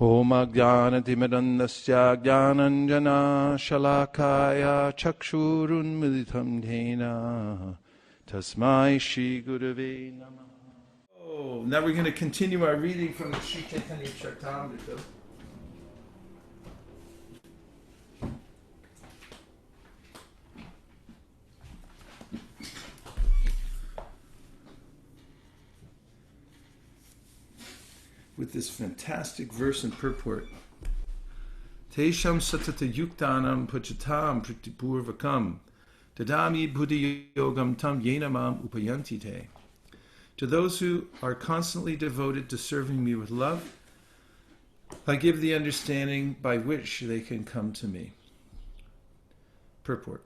Om Ajnanatimidandasya Jnananjana Shalakaya Chakshurun Militam Dhena Tasmai Shri Gurave Namah. Oh, now we're going to continue our reading from the Sri Caitanya Caritamrta. With this fantastic verse and purport. Tesham satata yuktanam pachatam pritipurvakam tadami buddhi yogam tam yenamam upayanti te. To those who are constantly devoted to serving me with love, I give the understanding by which they can come to me. Purport.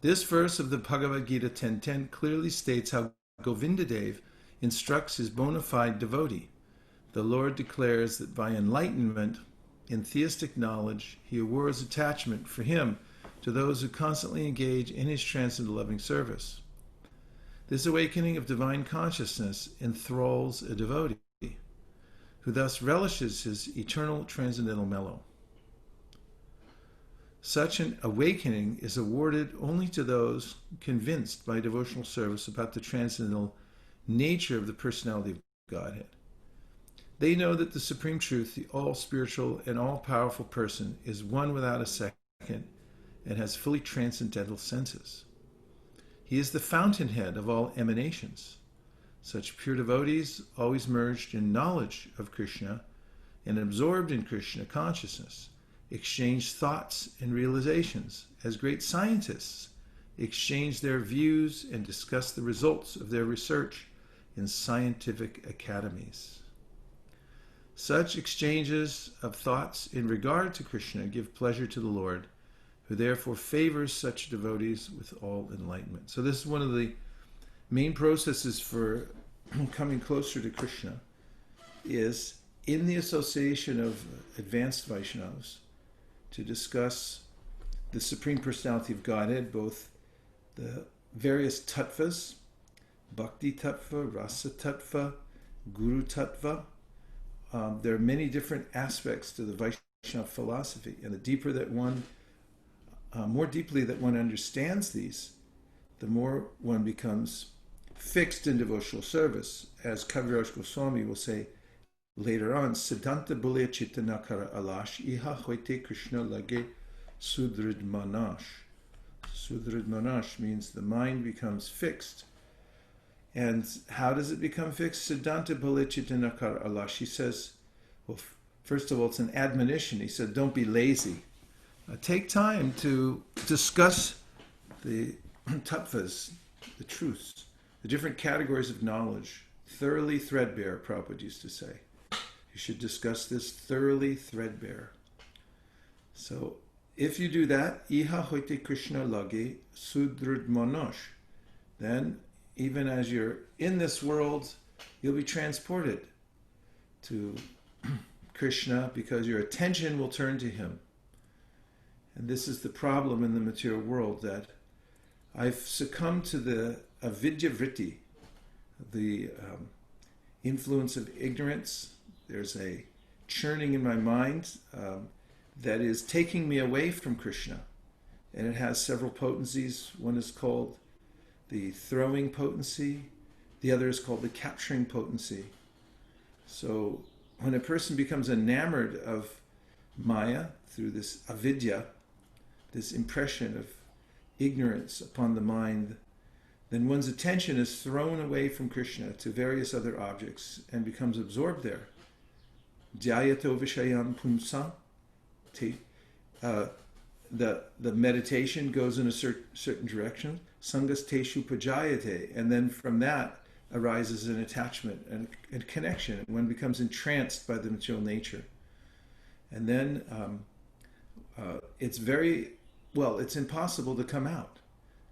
This verse of the Bhagavad Gita 10.10 clearly states how Govindadev instructs his bona fide devotee. The Lord declares that by enlightenment in theistic knowledge, he awards attachment for him to those who constantly engage in his transcendental loving service. This awakening of divine consciousness enthralls a devotee, who thus relishes his eternal transcendental mellow. Such an awakening is awarded only to those convinced by devotional service about the transcendental nature of the personality of Godhead. They know that the Supreme Truth, the all-spiritual and all-powerful person, is one without a second and has fully transcendental senses. He is the fountainhead of all emanations. Such pure devotees, always merged in knowledge of Krishna and absorbed in Krishna consciousness, exchange thoughts and realizations as great scientists exchange their views and discuss the results of their research in scientific academies. Such exchanges of thoughts in regard to Krishna give pleasure to the Lord, who therefore favors such devotees with all enlightenment. So this is one of the main processes for coming closer to Krishna, is in the association of advanced Vaishnavas to discuss the Supreme Personality of Godhead, both the various tattvas, Bhakti Tattva, Rasa Tattva, Guru Tattva. There are many different aspects to the Vaishnava philosophy, and the deeper that one, more deeply that one understands these, the more one becomes fixed in devotional service. As Kaviraj Goswami will say later on, Siddhanta Bulya Chitta Nakara Alash Iha Hoite Krishna Lage Sudrid Manash. Sudrid Manash means the mind becomes fixed. And how does it become fixed? Siddhanta Balichita Nakar Alash. He says, well, first of all, it's an admonition. He said, don't be lazy. Take time to discuss the tattvas, the truths, the different categories of knowledge, thoroughly threadbare, Prabhupada used to say. You should discuss this thoroughly threadbare. So, if you do that, Iha Hoite Krishna Lage Sudrid Manosh, then even as you're in this world, you'll be transported to Krishna because your attention will turn to him. And this is the problem in the material world, that I've succumbed to the avidya vritti, the influence of ignorance. There's a churning in my mind that is taking me away from Krishna. And it has several potencies. One is called the throwing potency, the other is called the capturing potency. So when a person becomes enamored of Maya through this avidya, this impression of ignorance upon the mind, then one's attention is thrown away from Krishna to various other objects and becomes absorbed there. Dhyayato vishayam pumsa. The meditation goes in a certain direction. Sangas teshu pajayate, and then from that arises an attachment and connection. One becomes entranced by the material nature. And then it's impossible to come out.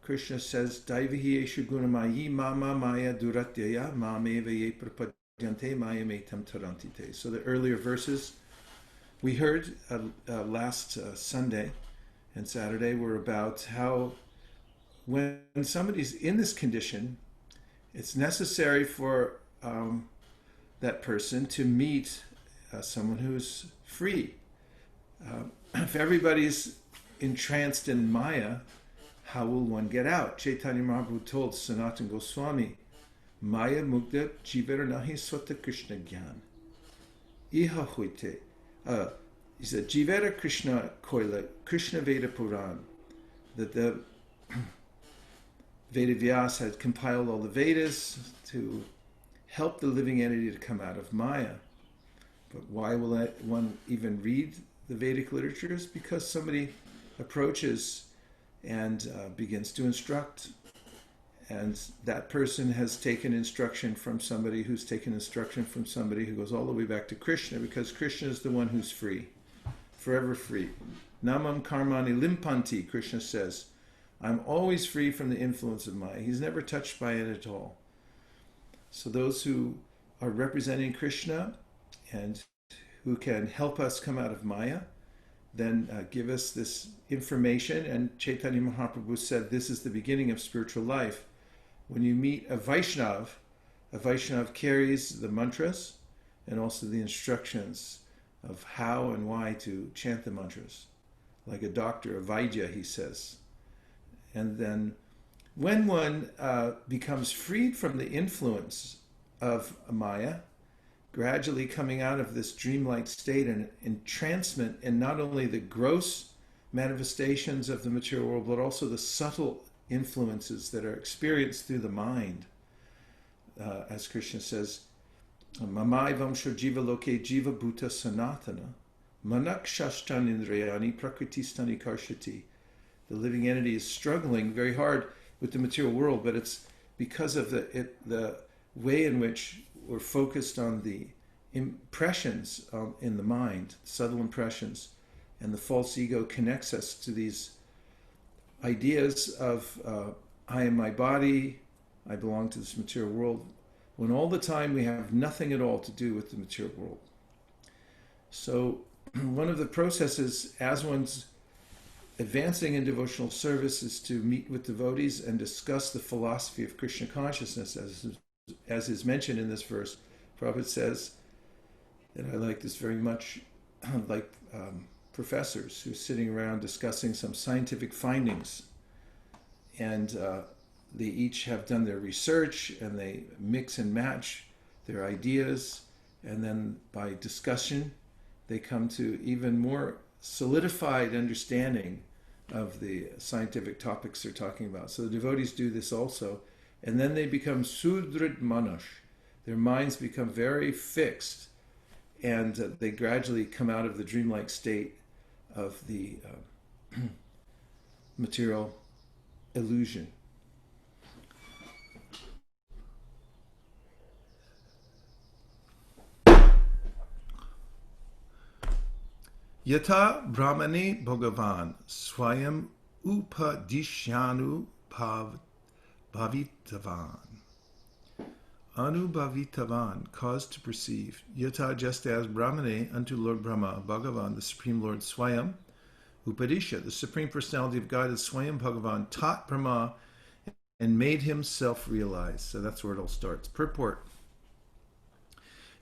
Krishna says, Daivihi eshu gunamayi mama maya duratyaya mameva ye prapadyante maya metam tarantite. So the earlier verses we heard last Sunday and Saturday were about how when somebody's in this condition, it's necessary for that person to meet someone who's free. If everybody's entranced in Maya, how will one get out? Caitanya Mahaprabhu told Sanatana Goswami, Maya Mugda Jivara Nahi Swata Krishna Gyan. Iha Huite. He said, Jivara Krishna Koila, Krishna Veda Puran. That the Veda Vyas had compiled all the Vedas to help the living entity to come out of Maya. But why will one even read the Vedic literatures? Because somebody approaches and begins to instruct. And that person has taken instruction from somebody who's taken instruction from somebody who goes all the way back to Krishna, because Krishna is the one who's free, forever free. Namam karmani limpanti, Krishna says. I'm always free from the influence of Maya. He's never touched by it at all. So those who are representing Krishna and who can help us come out of Maya, then give us this information. And Caitanya Mahaprabhu said this is the beginning of spiritual life. When you meet a Vaishnav carries the mantras and also the instructions of how and why to chant the mantras. Like a doctor, a Vaidya, he says. And then when one becomes freed from the influence of Maya, gradually coming out of this dreamlike state and entrancement in not only the gross manifestations of the material world, but also the subtle influences that are experienced through the mind. As Krishna says, Mamai vamsho jiva loke jiva bhuta sanatana manak shashtan indriyani prakritistani karshati. The living entity is struggling very hard with the material world, but it's because of the way in which we're focused on the impressions in the mind, subtle impressions, and the false ego connects us to these ideas of I am my body, I belong to this material world, when all the time we have nothing at all to do with the material world. So one of the processes as one's advancing in devotional service is to meet with devotees and discuss the philosophy of Krishna consciousness, as is mentioned in this verse. Prabhupada says, and I like this very much, like professors who are sitting around discussing some scientific findings, and they each have done their research and they mix and match their ideas, and then by discussion they come to even more solidified understanding of the scientific topics they're talking about. So the devotees do this also, and then they become sudrit manash. Their minds become very fixed, and they gradually come out of the dreamlike state of the material illusion. Yata Brahmane Bhagavan Swayam Upadishyanu Bhavitavan. Anubhavitavan, caused to perceive. Yata, just as Brahmane, unto Lord Brahma, Bhagavan, the Supreme Lord Swayam, Upadisha, the Supreme Personality of God, is Swayam Bhagavan, taught Brahma and made himself realize. So that's where it all starts. Purport.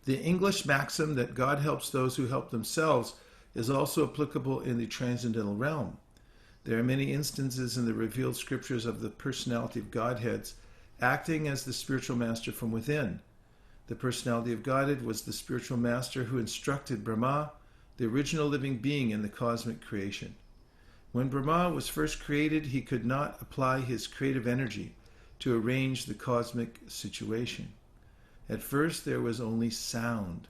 The English maxim that God helps those who help themselves is also applicable in the transcendental realm. There are many instances in the revealed scriptures of the personality of Godheads acting as the spiritual master from within. The personality of Godhead was the spiritual master who instructed Brahma, the original living being in the cosmic creation. When Brahma was first created, he could not apply his creative energy to arrange the cosmic situation. At first there was only sound,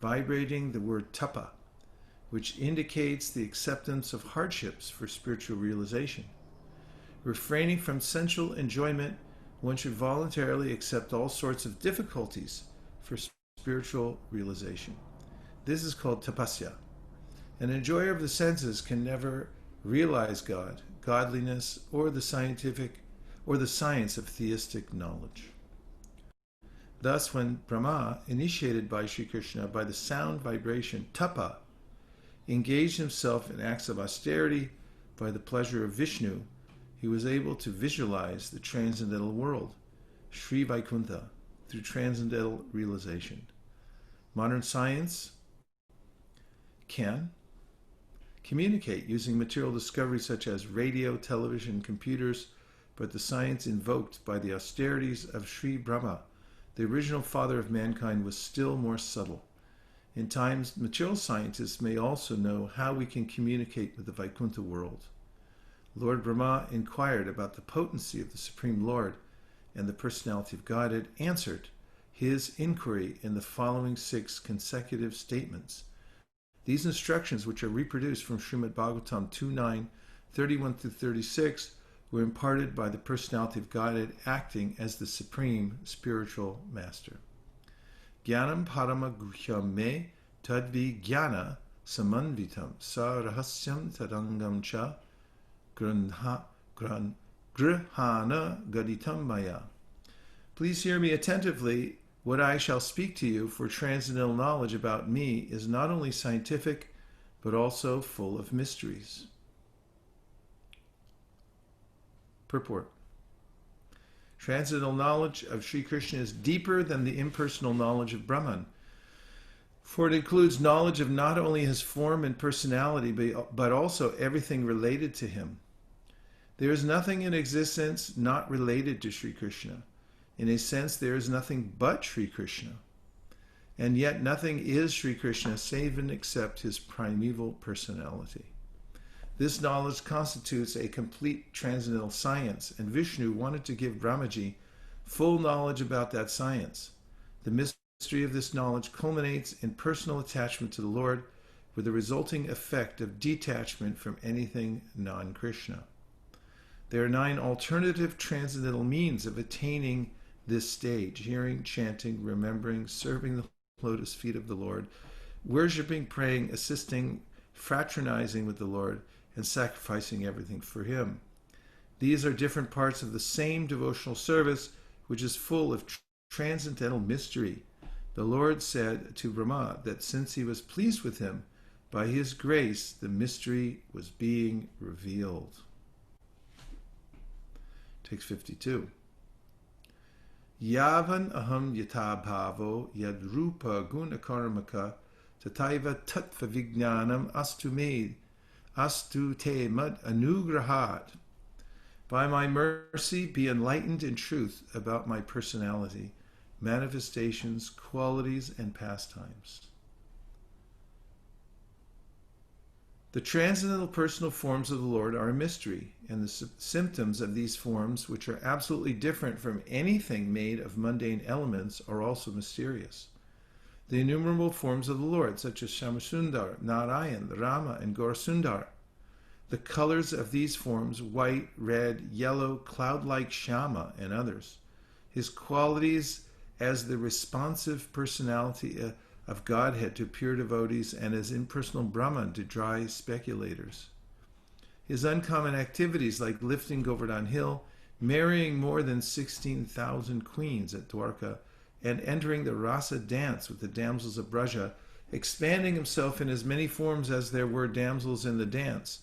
vibrating the word tapa, which indicates the acceptance of hardships for spiritual realization. Refraining from sensual enjoyment, one should voluntarily accept all sorts of difficulties for spiritual realization. This is called tapasya. An enjoyer of the senses can never realize God, godliness, or the scientific or the science of theistic knowledge. Thus, when Brahma, initiated by Sri Krishna by the sound vibration tapa, engaged himself in acts of austerity by the pleasure of Vishnu, he was able to visualize the transcendental world, Sri Vaikuntha, through transcendental realization. Modern science can communicate using material discoveries such as radio, television, computers, but the science invoked by the austerities of Sri Brahma, the original father of mankind, was still more subtle. In times, material scientists may also know how we can communicate with the Vaikuntha world. Lord Brahma inquired about the potency of the Supreme Lord, and the personality of Godhead answered his inquiry in the following 6 consecutive statements. These instructions, which are reproduced from Srimad Bhagavatam 2.9, 31 through 36, were imparted by the personality of Godhead acting as the supreme spiritual master. Jnanam parama guhyam me tadvi jnana samanvitam sa rahasyam tadangam cha grihana gaditam maya. Please hear me attentively. What I shall speak to you for transcendental knowledge about me is not only scientific, but also full of mysteries. Purport. Transcendental knowledge of Sri Krishna is deeper than the impersonal knowledge of Brahman, for it includes knowledge of not only his form and personality, but also everything related to him. There is nothing in existence not related to Sri Krishna. In a sense, there is nothing but Sri Krishna. And yet nothing is Sri Krishna save and except his primeval personality. This knowledge constitutes a complete transcendental science, and Vishnu wanted to give Brahmaji full knowledge about that science. The mystery of this knowledge culminates in personal attachment to the Lord, with the resulting effect of detachment from anything non-Krishna. There are 9 alternative transcendental means of attaining this stage: hearing, chanting, remembering, serving the lotus feet of the Lord, worshipping, praying, assisting, fraternizing with the Lord, and sacrificing everything for him. These are different parts of the same devotional service, which is full of transcendental mystery. The Lord said to Brahma that since he was pleased with him, by his grace the mystery was being revealed. Text 52. Yavan aham yata bhavo yadrupa gunakarmaka tataiva tattva vijnanam astu te mad anugrahat. By my mercy, be enlightened in truth about my personality, manifestations, qualities, and pastimes. The transcendental personal forms of the Lord are a mystery, and the symptoms of these forms, which are absolutely different from anything made of mundane elements, are also mysterious. The innumerable forms of the Lord, such as Shamasundar, Narayan, Rama, and Gaurasundar. The colors of these forms, white, red, yellow, cloud-like Shama, and others. His qualities as the responsive personality of Godhead to pure devotees, and as impersonal Brahman to dry speculators. His uncommon activities like lifting Govardhan Hill, marrying more than 16,000 queens at Dwarka, and entering the rasa dance with the damsels of Braja, expanding himself in as many forms as there were damsels in the dance.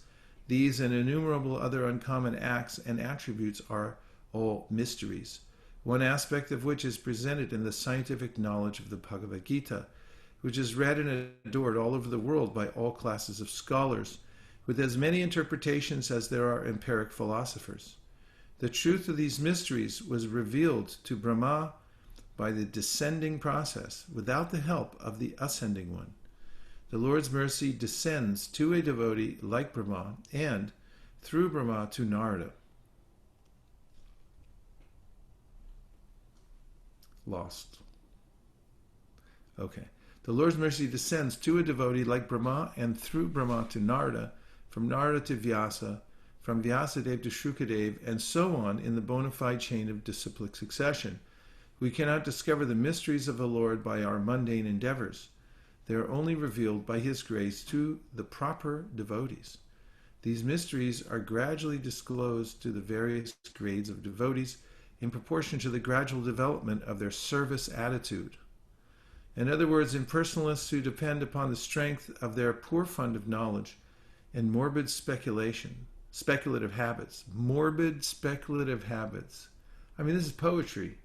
These and innumerable other uncommon acts and attributes are all mysteries, one aspect of which is presented in the scientific knowledge of the Bhagavad Gita, which is read and adored all over the world by all classes of scholars, with as many interpretations as there are empiric philosophers. The truth of these mysteries was revealed to Brahma by the descending process, without the help of the ascending one. The Lord's mercy descends to a devotee like Brahma, and through Brahma to Narada. Lost. Okay. The Lord's mercy descends to a devotee like Brahma, and through Brahma to Narada, from Narada to Vyasa, from Vyasadeva to Shrukadev, and so on in the bona fide chain of disciplic succession. We cannot discover the mysteries of the Lord by our mundane endeavors. They are only revealed by his grace to the proper devotees. These mysteries are gradually disclosed to the various grades of devotees in proportion to the gradual development of their service attitude. In other words, impersonalists who depend upon the strength of their poor fund of knowledge and morbid speculative habits. Morbid speculative habits. I mean, this is poetry.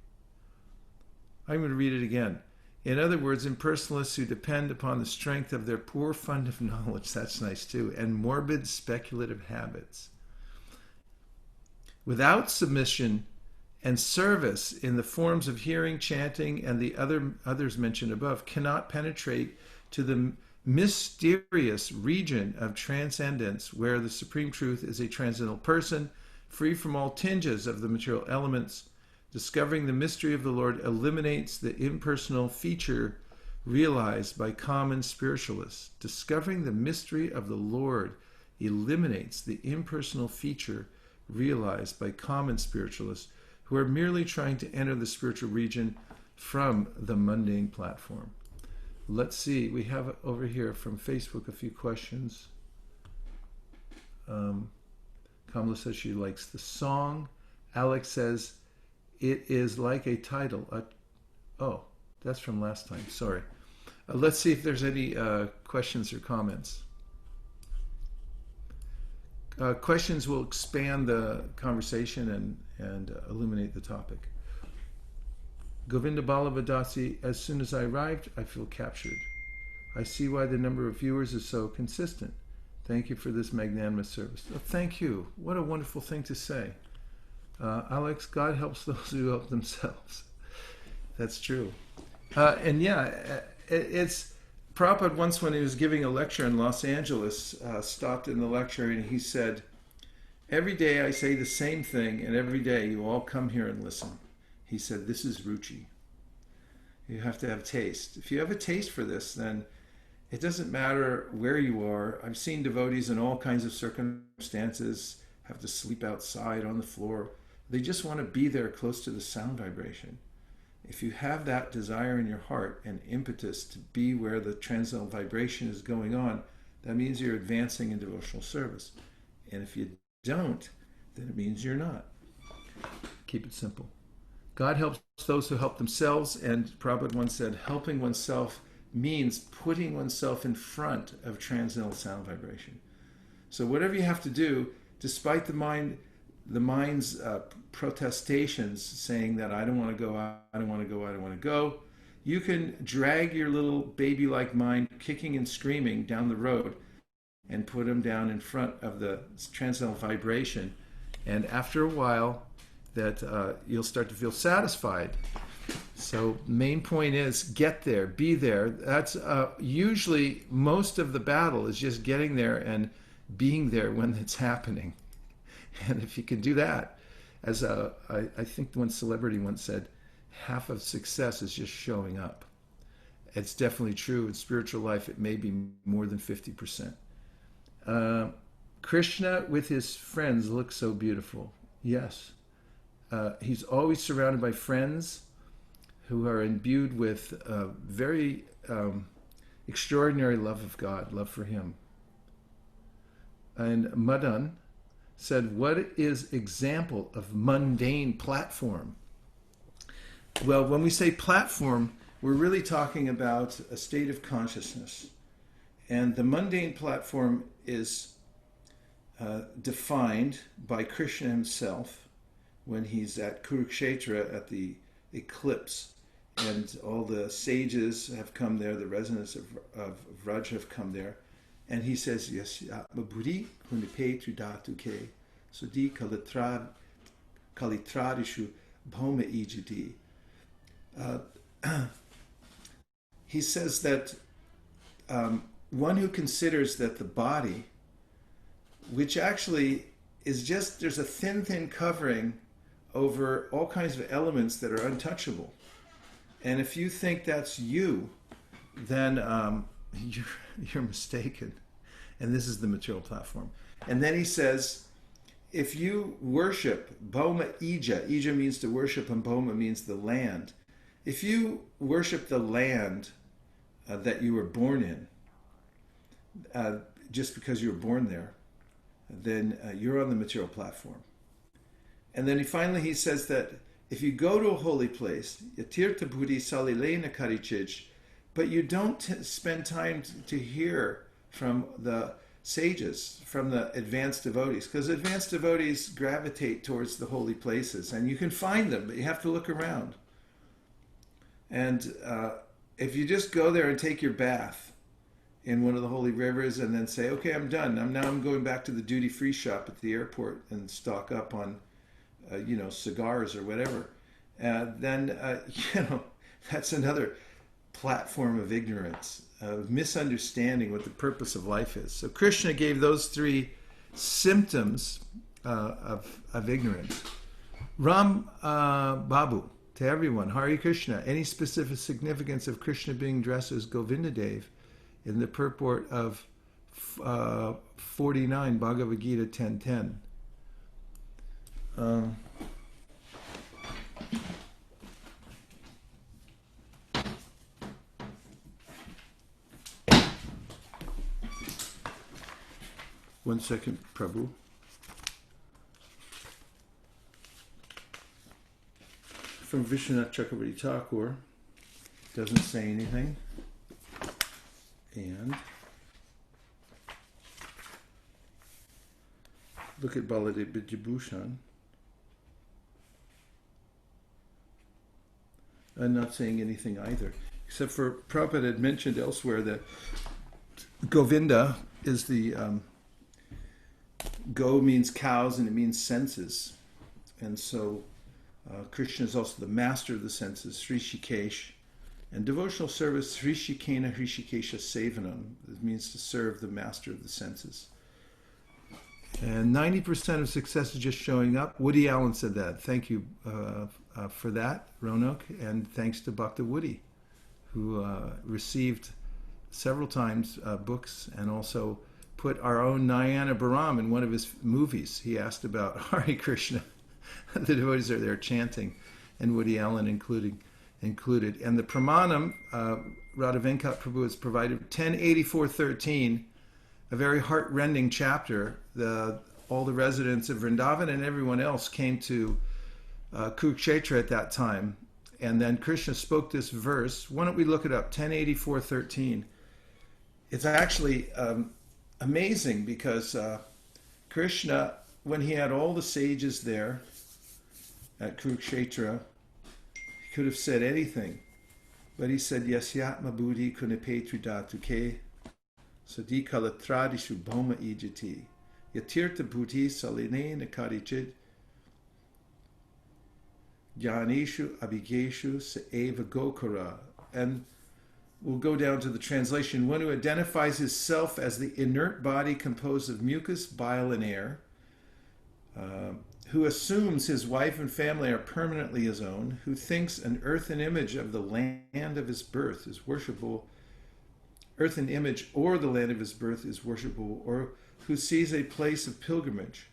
I'm going to read it again. In other words, impersonalists who depend upon the strength of their poor fund of knowledge, that's nice too, and morbid speculative habits. Without submission and service in the forms of hearing, chanting, and the others mentioned above, cannot penetrate to the mysterious region of transcendence where the Supreme Truth is a transcendental person, free from all tinges of the material elements. Discovering the mystery of the Lord eliminates the impersonal feature realized by common spiritualists. Discovering the mystery of the Lord eliminates the impersonal feature realized by common spiritualists who are merely trying to enter the spiritual region from the mundane platform. Let's see, we have over here from Facebook a few questions. Kamala says she likes the song. Alex says, it is like a title. Oh, that's from last time. Sorry. Let's see if there's any questions or comments. Questions will expand the conversation and illuminate the topic. Govinda Balavadasi, as soon as I arrived, I feel captured. I see why the number of viewers is so consistent. Thank you for this magnanimous service. Oh, thank you. What a wonderful thing to say. Alex, God helps those who help themselves. That's true. And yeah, it's Prabhupada once, when he was giving a lecture in Los Angeles, stopped in the lecture and he said, every day I say the same thing, and every day you all come here and listen. He said, this is ruchi. You have to have taste. If you have a taste for this, then it doesn't matter where you are. I've seen devotees in all kinds of circumstances have to sleep outside on the floor. They just want to be there close to the sound vibration. If you have that desire in your heart and impetus to be where the transcendental vibration is going on, that means you're advancing in devotional service. And if you don't, then it means you're not. Keep it simple. God helps those who help themselves, and Prabhupada once said, helping oneself means putting oneself in front of transcendental sound vibration. So whatever you have to do, despite the mind's protestations saying that I don't want to go, I don't want to go, I don't want to go, you can drag your little baby-like mind kicking and screaming down the road and put them down in front of the transcendental vibration. And after a while, that you'll start to feel satisfied. So main point is get there, be there. That's usually most of the battle is just getting there and being there when it's happening. And if you can do that, as I think one celebrity once said, half of success is just showing up. It's definitely true in spiritual life. It may be more than 50%. Krishna with his friends looks so beautiful. Yes. He's always surrounded by friends who are imbued with very extraordinary love of God, love for him. And Madan said, what is example of mundane platform? Well, when we say platform, we're really talking about a state of consciousness. And the mundane platform is defined by Krishna himself when he's at Kurukshetra at the eclipse. And all the sages have come there, the residents of Vraj have come there. And he says, yes, Maburi Kunipe Tudatuke, Sudi Kalitradishu Bhoma Ijidi. He says that one who considers that the body, which actually is just, there's a thin covering over all kinds of elements that are untouchable. And if you think that's you, then you're mistaken. And this is the material platform. And then he says, if you worship Bhoma Ija, Ija means to worship and Bhoma means the land. If you worship the land that you were born in, just because you were born there, then you're on the material platform. And then finally he says that if you go to a holy place, yatirtha buddhi salilena karichij, but you don't spend time to hear from the sages, from the advanced devotees, because advanced devotees gravitate towards the holy places, and you can find them, but you have to look around. And if you just go there and take your bath in one of the holy rivers and then say, okay, I'm done. I'm going back to the duty free shop at the airport and stock up on, cigars or whatever. Then, that's another platform of ignorance, of misunderstanding what the purpose of life is. So Krishna gave those three symptoms of ignorance. Ram Babu, to everyone, Hare Krishna, any specific significance of Krishna being dressed as Govindadev in the purport of 49, Bhagavad Gita 10:10? One second, Prabhu. From Vishwanath Chakravarti Thakur, doesn't say anything. And look at Baladev Bijabhushan. I'm not saying anything either, except for Prabhupada had mentioned elsewhere that Govinda is the go means cows and it means senses, and so Krishna is also the master of the senses, Srishikesh, and devotional service, Srishikena Hrishikesha Sevanam. It means to serve the master of the senses. And 90% of success is just showing up. Woody Allen said that. Thank you for that, Roanoke, and thanks to Bhakta Woody, who received several times books and also put our own Nayana Bharam in one of his movies. He asked about Hare Krishna. The devotees are there chanting, and Woody Allen included. And the Pramanam, Radha Venkat Prabhu has provided 1084.13, a very heart-rending chapter. All the residents of Vrindavan and everyone else came to Kurukshetra at that time. And then Krishna spoke this verse. Why don't we look it up? 1084.13. It's actually amazing because Krishna, when he had all the sages there at Kurukshetra, he could have said anything. But he said, Yasyatma buddhi kunipetri dhatuke sadikala tradishu bhoma ijati yatirtha buddhi saline nakarichit jnaneshu abhigeshu saeva gokara. And we'll go down to the translation. One who identifies his self as the inert body composed of mucus, bile, and air, who assumes his wife and family are permanently his own, who thinks an earthen image of the land of his birth is worshipable, earthen image or the land of his birth is worshipable, or who sees a place of pilgrimage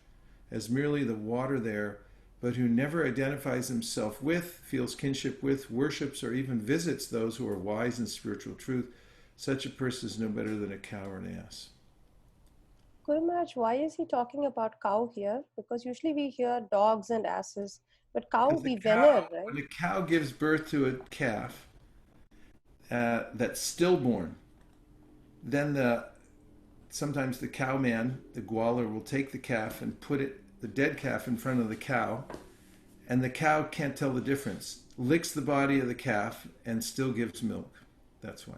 as merely the water there, but who never identifies himself with, feels kinship with, worships, or even visits those who are wise in spiritual truth, such a person is no better than a cow or an ass. Guru Maharaj, why is he talking about cow here? Because usually we hear dogs and asses, but cow we vener, right? When a cow gives birth to a calf that's stillborn, then sometimes the cowman, the gwalar, will take the calf and put the dead calf in front of the cow, and the cow can't tell the difference, licks the body of the calf and still gives milk. That's why.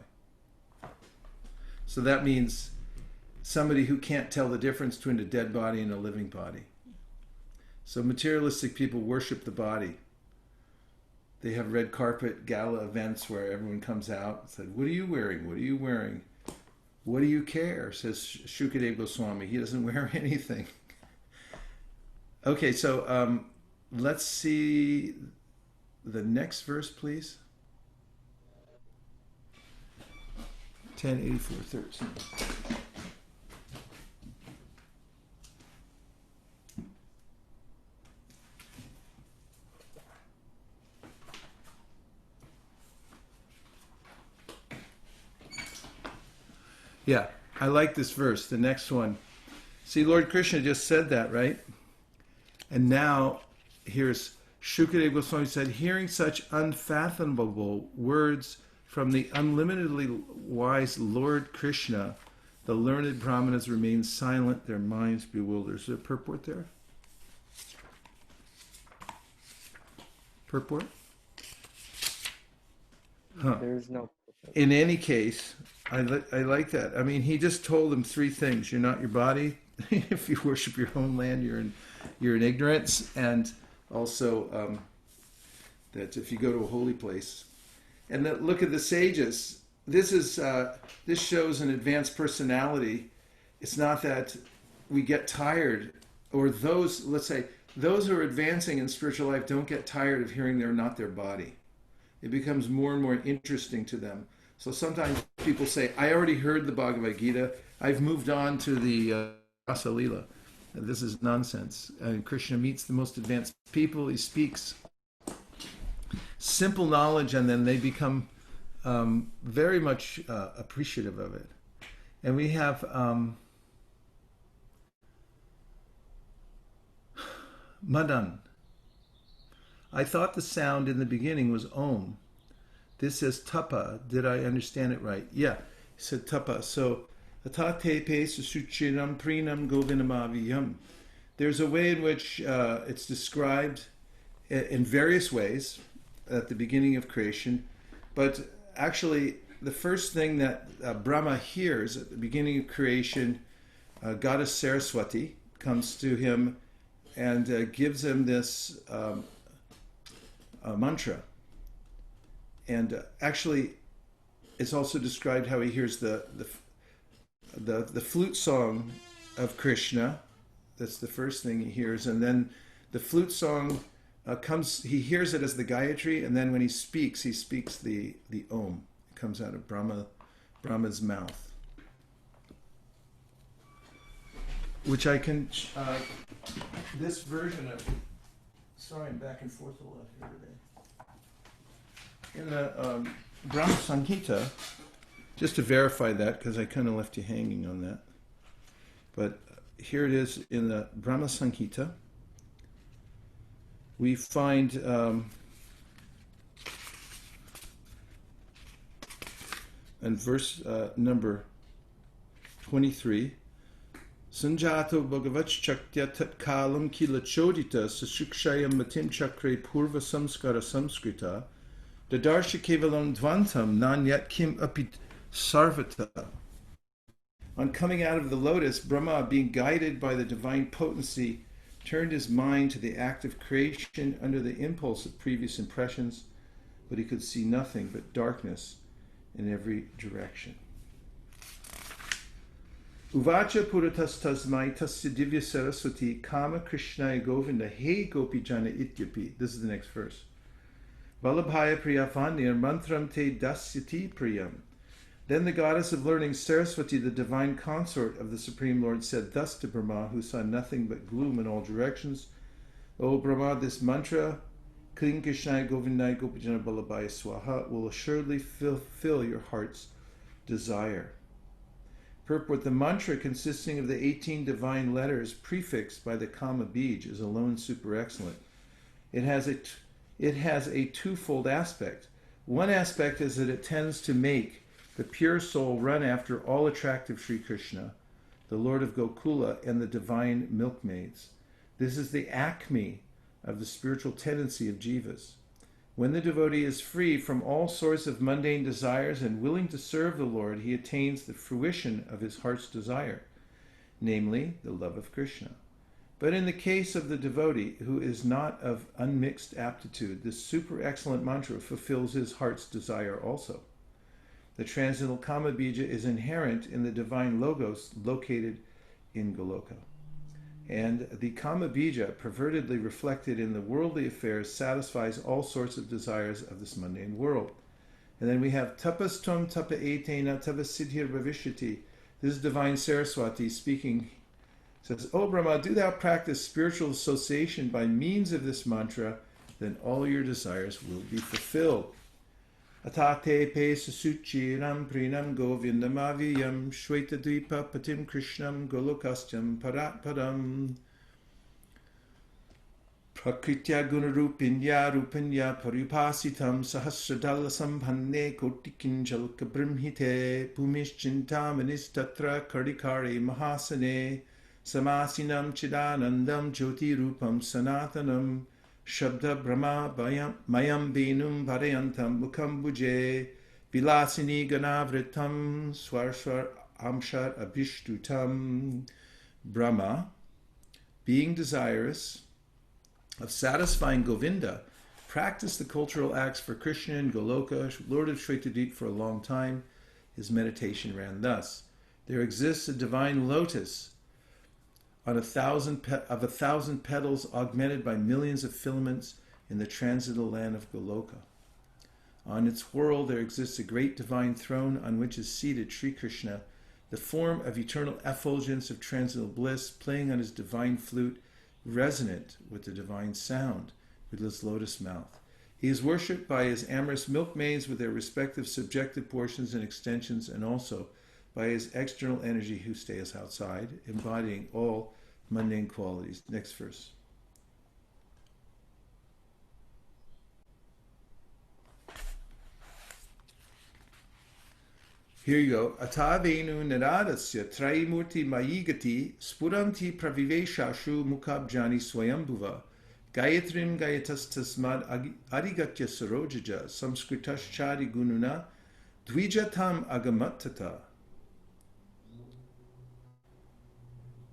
So that means somebody who can't tell the difference between a dead body and a living body. So materialistic people worship the body. They have red carpet gala events where everyone comes out and said, what are you wearing? What are you wearing? What do you care? Says Shukadeva Goswami. He doesn't wear anything. Okay, so let's see the next verse, please. 1084:13. Yeah, I like this verse. The next one. See, Lord Krishna just said that, right? And now, here's Shukadeva Goswami said, hearing such unfathomable words from the unlimitedly wise Lord Krishna, the learned brahmanas remain silent, their minds bewildered. Is there a purport there? Purport? Huh. There's no purport. in any case, I like that. I mean, he just told them three things: you're not your body. If you worship your homeland, you're in ignorance, and also that if you go to a holy place, and that look at the sages. This shows an advanced personality. It's not that we get tired, or those, let's say, those who are advancing in spiritual life don't get tired of hearing they're not their body. It becomes more and more interesting to them. So sometimes people say, I already heard the Bhagavad Gita. I've moved on to the Rasa Lila. This is nonsense. Krishna meets the most advanced people. He speaks simple knowledge, and then they become very much appreciative of it. And we have Madan. I thought the sound in the beginning was Om. This says Tapa. Did I understand it right? Yeah, he said Tapa. So, Atate pe susuchiram prinam govinamaviyam. There's a way in which it's described in various ways at the beginning of creation, but actually the first thing that Brahma hears at the beginning of creation, goddess Saraswati comes to him and gives him this mantra. And actually, it's also described how he hears the flute song of Krishna. That's the first thing he hears, and then the flute song comes. He hears it as the Gayatri, and then when he speaks the Om. It comes out of Brahma's mouth, which I can. This version of. Sorry, I'm back and forth a lot here today. In the Brahma Samhita, just to verify that, because I kind of left you hanging on that. But here it is in the Brahma Samhita. We find in verse number 23, Sanjato Bhagavat Chaktya Tat Kalam Kila Chodita Sashukshayam Matim Chakre Purva Samskara Samskrita Dadarsha Kevalam Dvantam Nanyat Kim Apit Sarvata. On coming out of the lotus, Brahma, being guided by the divine potency, turned his mind to the act of creation under the impulse of previous impressions, but he could see nothing but darkness in every direction. Uvacha puratas tasmai tasya divya saraswati kama krishnaya govinda he gopi jana ityapi. This is the next verse. Vallabhaya priyafanir mantram te dasyati priyam. Then the goddess of learning, Saraswati, the divine consort of the Supreme Lord, said thus to Brahma, who saw nothing but gloom in all directions, O Brahma, this mantra, Kling Krishnaya Govindaya Gopijana Balabhaya Swaha, will assuredly fulfill your heart's desire. Purport: the mantra, consisting of the 18 divine letters prefixed by the Kama Bij, is alone super excellent. It has a twofold aspect. One aspect is that it tends to make the pure soul run after all attractive Sri Krishna, the Lord of Gokula, and the divine milkmaids. This is the acme of the spiritual tendency of jivas. When the devotee is free from all sorts of mundane desires and willing to serve the Lord, he attains the fruition of his heart's desire, namely the love of Krishna. But in the case of the devotee who is not of unmixed aptitude, this super excellent mantra fulfills his heart's desire also. The transcendental Kama Bija is inherent in the divine Logos located in Goloka. And the Kama Bija, pervertedly reflected in the worldly affairs, satisfies all sorts of desires of this mundane world. And then we have Tapas Tvam Tapa Etena Tapas Siddhir Bhavishyati. This is divine Saraswati speaking. Says, O Brahma, do thou practice spiritual association by means of this mantra, then all your desires will be fulfilled. Atate pe susuchiram prinam govindamaviyam shwetadvipa patim krishnam golokastyam paratpadam prakritya gunarupinya rupinya parupasitam sahasradala sambhanne kotikinjalka brahmite pumischintamanis tatra kardikare mahasane samasinam chidanandam jyoti rupam sanatanam Shabda Brahma Mayam Benum Parayantam Mukham Buje Vilasini ganavritam swarshar amshar abhishtutam. Brahma, being desirous of satisfying Govinda, practiced the cultural acts for Krishna and Goloka, Lord of Shvetadip, for a long time. His meditation ran thus: there exists a divine lotus on of a thousand petals, augmented by millions of filaments in the transcendental land of Goloka. On its whorl there exists a great divine throne on which is seated Sri Krishna, the form of eternal effulgence of transcendental bliss, playing on his divine flute, resonant with the divine sound, with his lotus mouth. He is worshipped by his amorous milkmaids with their respective subjective portions and extensions, and also by his external energy who stays outside, embodying all mundane qualities. Next verse. Here you go. Atavenu naradasya traimurti mayigati spuramti praviveshashu mukabjani swayambhuva gayatrim gayatastasmad adigatya sarojaja samskritashchari gununa dvijatam agamattata.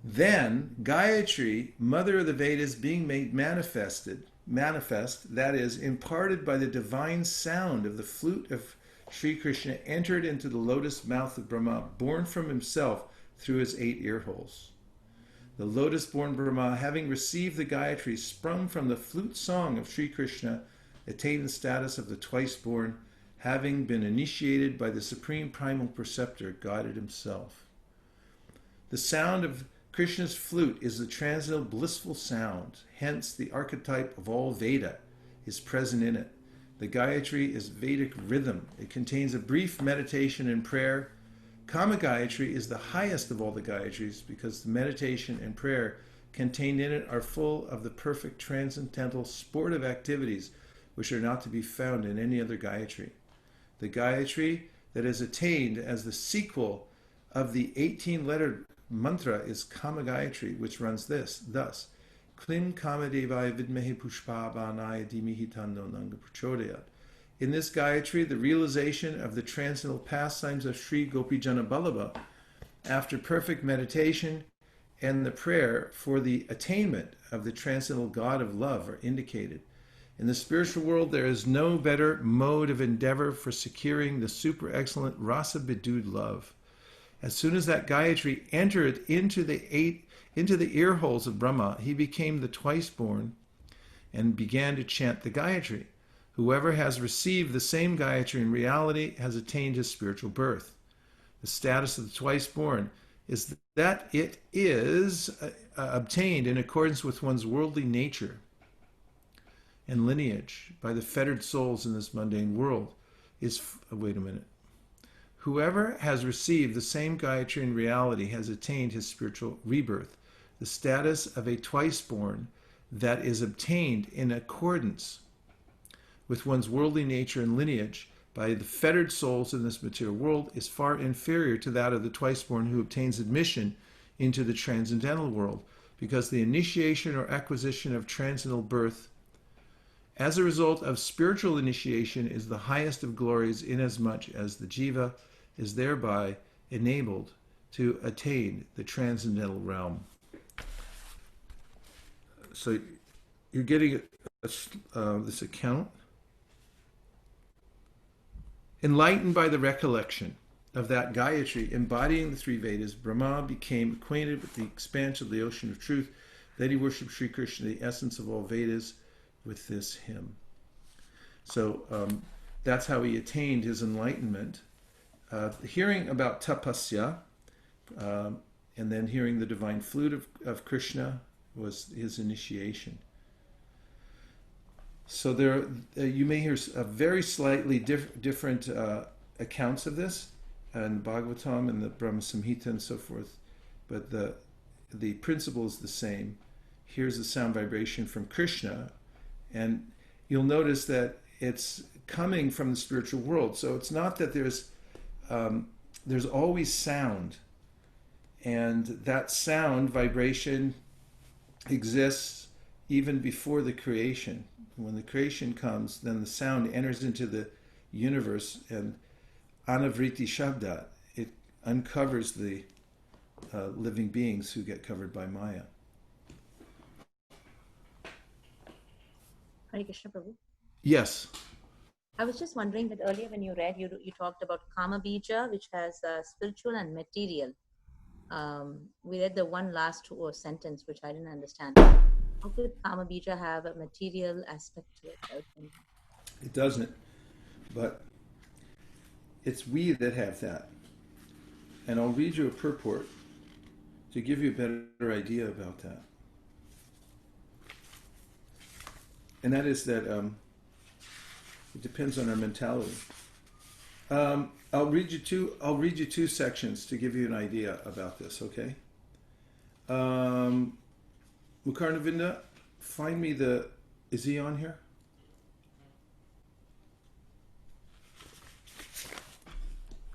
Then Gayatri, mother of the Vedas, being made manifest, that is, imparted by the divine sound of the flute of Sri Krishna, entered into the lotus mouth of Brahma, born from himself through his 8 ear holes. The lotus-born Brahma, having received the Gayatri, sprung from the flute song of Sri Krishna, attained the status of the twice-born, having been initiated by the supreme primal preceptor, God himself. The sound of Krishna's flute is the transcendental blissful sound, hence the archetype of all Veda is present in it. The Gayatri is Vedic rhythm. It contains a brief meditation and prayer. Kama Gayatri is the highest of all the Gayatris because the meditation and prayer contained in it are full of the perfect transcendental sportive activities which are not to be found in any other Gayatri. The Gayatri that is attained as the sequel of the 18-lettered mantra is Kama Gayatri, which runs thus: Klim Kama Devaya Vidmehi Pushpavanaya Dhimihi Tando Nanga Prachodayat. In this Gayatri, the realization of the transcendental pastimes of Sri Gopijana Ballabha, after perfect meditation and the prayer for the attainment of the transcendental God of love, are indicated. In the spiritual world, there is no better mode of endeavor for securing the super excellent rasa bedewed love. As soon as that Gayatri entered into the ear holes of Brahma, he became the twice-born and began to chant the Gayatri. Whoever has received the same Gayatri in reality has attained his spiritual birth. The status of the twice-born is that it is obtained in accordance with one's worldly nature and lineage by the fettered souls in this mundane world. Wait a minute. Whoever has received the same Gayatri in reality has attained his spiritual rebirth, the status of a twice-born that is obtained in accordance with one's worldly nature and lineage by the fettered souls in this material world is far inferior to that of the twice-born who obtains admission into the transcendental world, because the initiation or acquisition of transcendental birth as a result of spiritual initiation is the highest of glories, inasmuch as the jiva is thereby enabled to attain the transcendental realm. So you're getting this account. Enlightened by the recollection of that Gayatri embodying the 3 Vedas, Brahma became acquainted with the expansion of the ocean of truth. Then he worshipped Sri Krishna, the essence of all Vedas, with this hymn. So that's how he attained his enlightenment. Hearing about tapasya and then hearing the divine flute of Krishna was his initiation. So there, you may hear very slightly different accounts of this in Bhagavatam and the Brahma Samhita and so forth, but the principle is the same. Here's the sound vibration from Krishna, and you'll notice that it's coming from the spiritual world. So it's not that there's always sound, and that sound vibration exists even before the creation. When the creation comes, then the sound enters into the universe, and anavriti shabda. It uncovers the living beings who get covered by Maya. Hare Krishna Prabhu. Yes. I was just wondering that earlier when you read, you talked about Kama Bija, which has spiritual and material. We read the one last sentence, which I didn't understand. How could Kama Bija have a material aspect to it? I was wondering. It doesn't, but it's we that have that. And I'll read you a purport to give you a better idea about that. And that is that it depends on our mentality. I'll read you two sections to give you an idea about this, okay? Mukarnavinda, find me is he on here?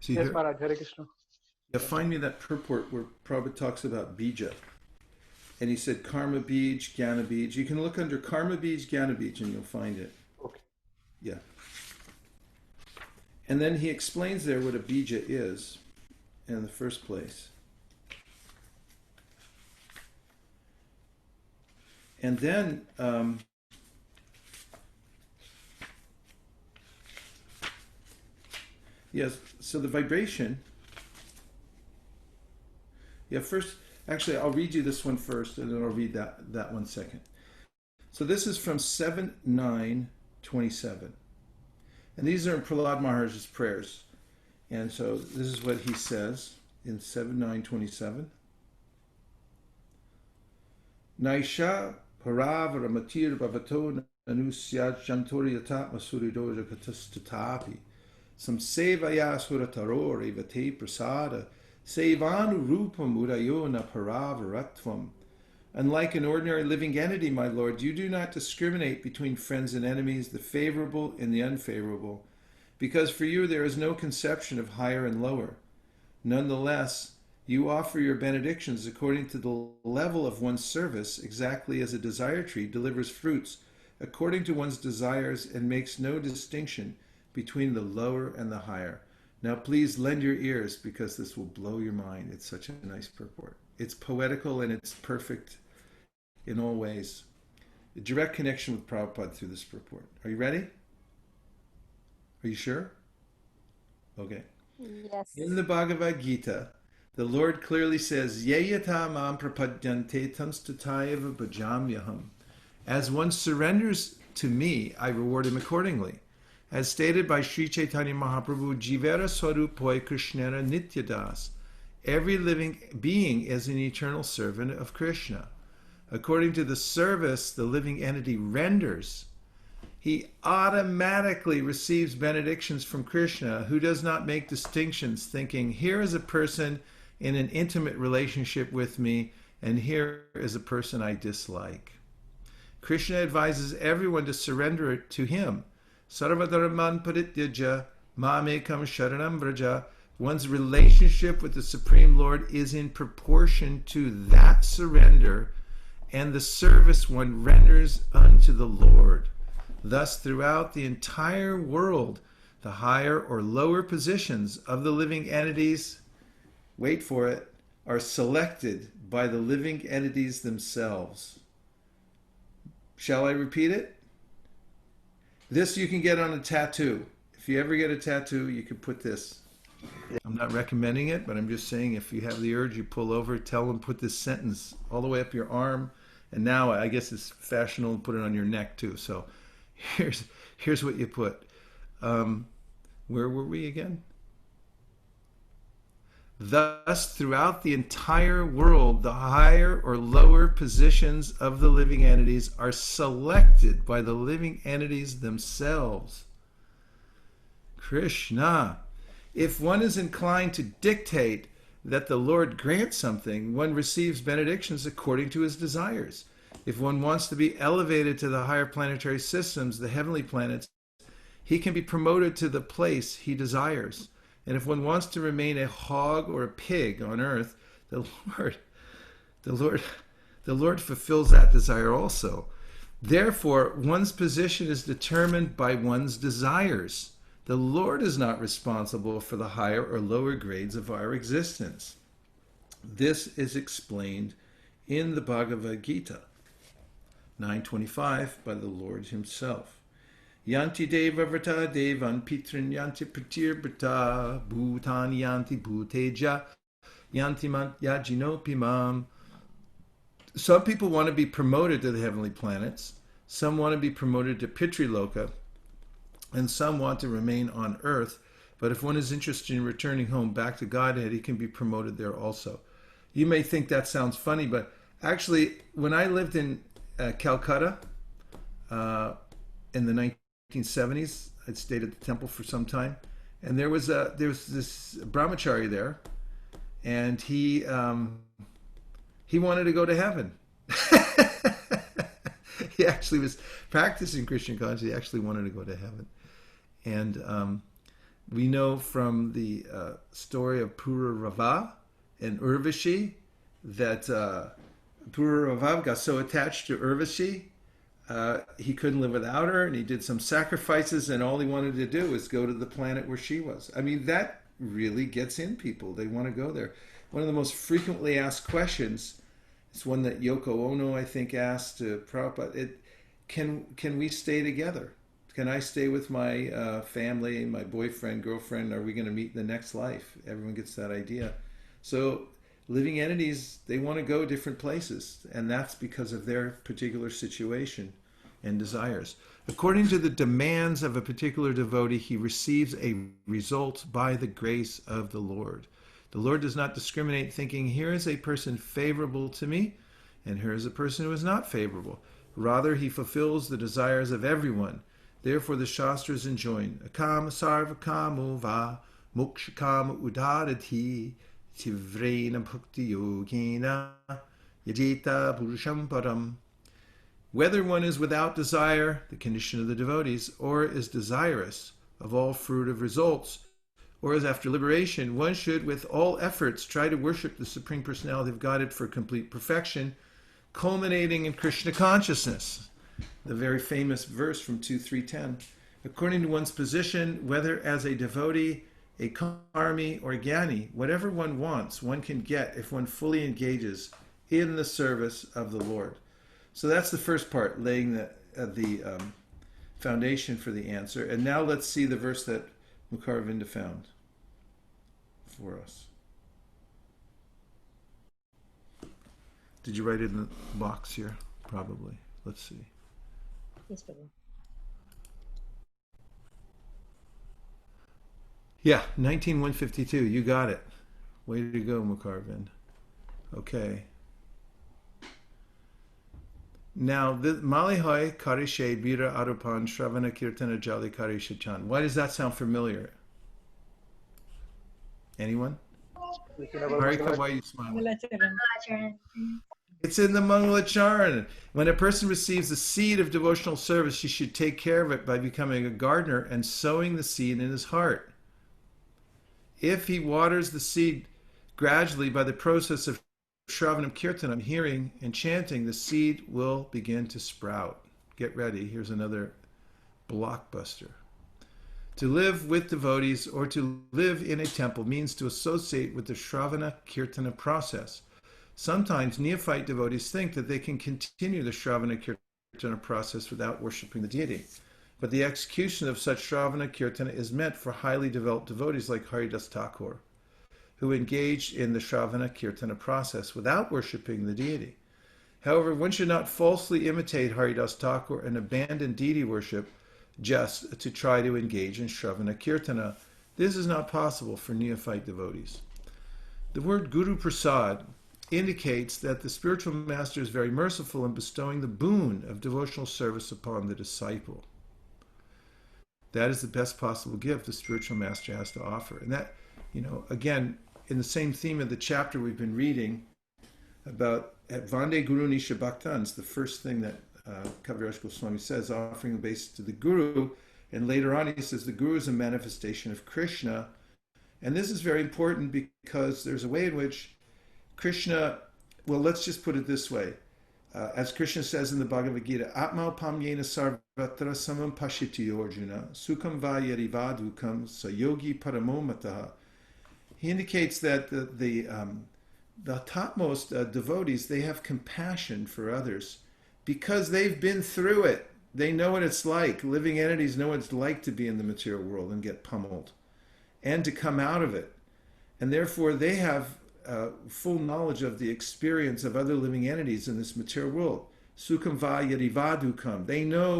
Is he Yes, here? Maharaj, Hare Krishna. Yeah, find me that purport where Prabhupada talks about bija. And he said karma bij, jnana bij. You can look under karma bij, jnana bij, and you'll find it. Okay. Yeah. And then he explains there what a bija is in the first place. And then yes, so the vibration. Yeah, first, actually, I'll read you this one first, and then I'll read that one second. So this is from 7:9:27. And these are in Prahlad Maharaj's prayers. And so this is what he says in 7:9:27. Naisha paravara bhavato nanusyat jantoriyata masuridoja katastatapi. Samsevaya suratarore vate prasada sevanu rupam udayona paravarattvam. Unlike an ordinary living entity, my Lord, you do not discriminate between friends and enemies, the favorable and the unfavorable, because for you there is no conception of higher and lower. Nonetheless, you offer your benedictions according to the level of one's service, exactly as a desire tree delivers fruits according to one's desires and makes no distinction between the lower and the higher. Now please lend your ears, because this will blow your mind. It's such a nice purport. It's poetical and it's perfect in all ways. A direct connection with Prabhupada through this purport. Are you ready? Are you sure? Okay. Yes. In the Bhagavad Gita, the Lord clearly says, Yeyata mam prapadyante tamstatayava bhajamyaham. As one surrenders to me, I reward him accordingly. As stated by Sri Caitanya Mahaprabhu, Jivera Swarupoi Krishnera Nityadas. Every living being is an eternal servant of Krishna. According to the service the living entity renders, he automatically receives benedictions from Krishna, who does not make distinctions, thinking, here is a person in an intimate relationship with me, and here is a person I dislike. Krishna advises everyone to surrender it to him. Sarvadharman parityaja mamekam sharanam vraja. One's relationship with the Supreme Lord is in proportion to that surrender and the service one renders unto the Lord. Thus, throughout the entire world, the higher or lower positions of the living entities, wait for it, are selected by the living entities themselves. Shall I repeat it? This you can get on a tattoo. If you ever get a tattoo, you can put this. I'm not recommending it, but I'm just saying, if you have the urge, you pull over, tell them, put this sentence all the way up your arm. And now I guess it's fashionable to put it on your neck too. So here's what you put. Where were we again? Thus, throughout the entire world, the higher or lower positions of the living entities are selected by the living entities themselves. Krishna. If one is inclined to dictate that the Lord grants something, one receives benedictions according to his desires. If one wants to be elevated to the higher planetary systems, the heavenly planets, he can be promoted to the place he desires. And if one wants to remain a hog or a pig on earth, the Lord fulfills that desire also. Therefore, one's position is determined by one's desires. The Lord is not responsible for the higher or lower grades of our existence. This is explained in the Bhagavad Gita 9:25 by the Lord himself. Yanti deva vrata devan pitrin yanti pratir vrata bhutan yanti bhuteja yanti man yajinopimam. Some people want to be promoted to the heavenly planets. Some want to be promoted to Pitriloka, and some want to remain on Earth. But if one is interested in returning home back to Godhead, he can be promoted there also. You may think that sounds funny, but actually, when I lived in Calcutta in the 1970s, I'd stayed at the temple for some time, and there was this brahmachari there, and he wanted to go to heaven. He actually was practicing Krishna consciousness. He actually wanted to go to heaven, and we know from the story of Pururava and Urvashi that Pururava got so attached to Urvashi he couldn't live without her, and he did some sacrifices, and all he wanted to do was go to the planet where she was. I mean, that really gets in people. They want to go there. One of the most frequently asked questions is one that Yoko Ono, I think, asked to Prabhupada. Can we stay together? Can I stay with my family, my boyfriend, girlfriend? Are we going to meet in the next life? Everyone gets that idea. So living entities, they want to go different places, and that's because of their particular situation and desires. According to the demands of a particular devotee, he receives a result by the grace of the Lord. The Lord does not discriminate, thinking, here is a person favorable to me, and here is a person who is not favorable. Rather, he fulfills the desires of everyone. Therefore, the Shastras enjoin, Akam sarva kamo va mokshakam udarati tivrena bhakti yogena yajeta purusham param. Whether one is without desire, the condition of the devotees, or is desirous of all fruit of results, or is after liberation, one should with all efforts try to worship the Supreme Personality of Godhead for complete perfection, culminating in Krishna consciousness. The very famous verse from 2.3.10. According to one's position, whether as a devotee, a karmi, or gyani, whatever one wants, one can get if one fully engages in the service of the Lord. So that's the first part, laying the foundation for the answer. And now let's see the verse that Mukaravinda found for us. Did you write it in the box here? Probably. Let's see. Yes, Prabhu. Yeah, 19152. You got it. Way to go, Mukaravind. Okay. Now, the Malihoy Karishe Bira Arupan Shravana Kirtana Jali Karishachan. Why does that sound familiar? Anyone? Harika, why are you smiling? It's in the Mangalacharan. When a person receives the seed of devotional service, he should take care of it by becoming a gardener and sowing the seed in his heart. If he waters the seed gradually by the process of Shravanam Kirtanam, hearing and chanting, the seed will begin to sprout. Get ready. Here's another blockbuster. To live with devotees or to live in a temple means to associate with the Shravana Kirtana process. Sometimes neophyte devotees think that they can continue the Shravana Kirtana process without worshipping the deity. But the execution of such Shravana Kirtana is meant for highly developed devotees like Haridas Thakur, who engaged in the Shravana Kirtana process without worshipping the deity. However, one should not falsely imitate Haridas Thakur and abandon deity worship just to try to engage in Shravana Kirtana. This is not possible for neophyte devotees. The word Guru Prasad indicates that the spiritual master is very merciful in bestowing the boon of devotional service upon the disciple. That is the best possible gift the spiritual master has to offer. And that, again, in the same theme of the chapter we've been reading about at Vande Guru Nisha Bhaktans, the first thing that Kaviraj Goswami says, offering the basis to the Guru, and later on he says the Guru is a manifestation of Krishna. And this is very important because there's a way in which Krishna, well, let's just put it this way. As Krishna says in the Bhagavad Gita, Atma pamyena sarvatra samam pashiti Arjuna, sukham va yarivadukam sayogi paramomataha. He indicates that the topmost devotees, they have compassion for others because they've been through it. They know what it's like. Living entities know what it's like to be in the material world and get pummeled and to come out of it. And therefore, they have full knowledge of the experience of other living entities in this material world. Sukham va yarivadukam. They know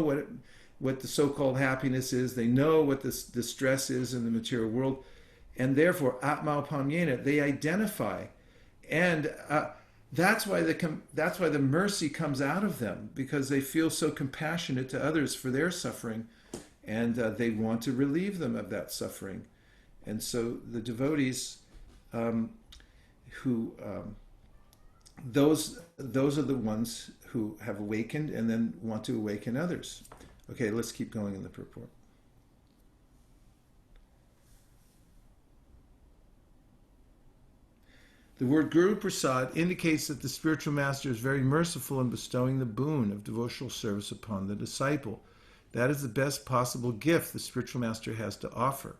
what the so-called happiness is. They know what the distress is in the material world. And therefore, atma pamyena, they identify. And that's why the mercy comes out of them, because they feel so compassionate to others for their suffering, and they want to relieve them of that suffering. And so the devotees those are the ones who have awakened and then want to awaken others. Okay, let's keep going in the purport. The word Guru Prasad indicates that the spiritual master is very merciful in bestowing the boon of devotional service upon the disciple. That is the best possible gift the spiritual master has to offer.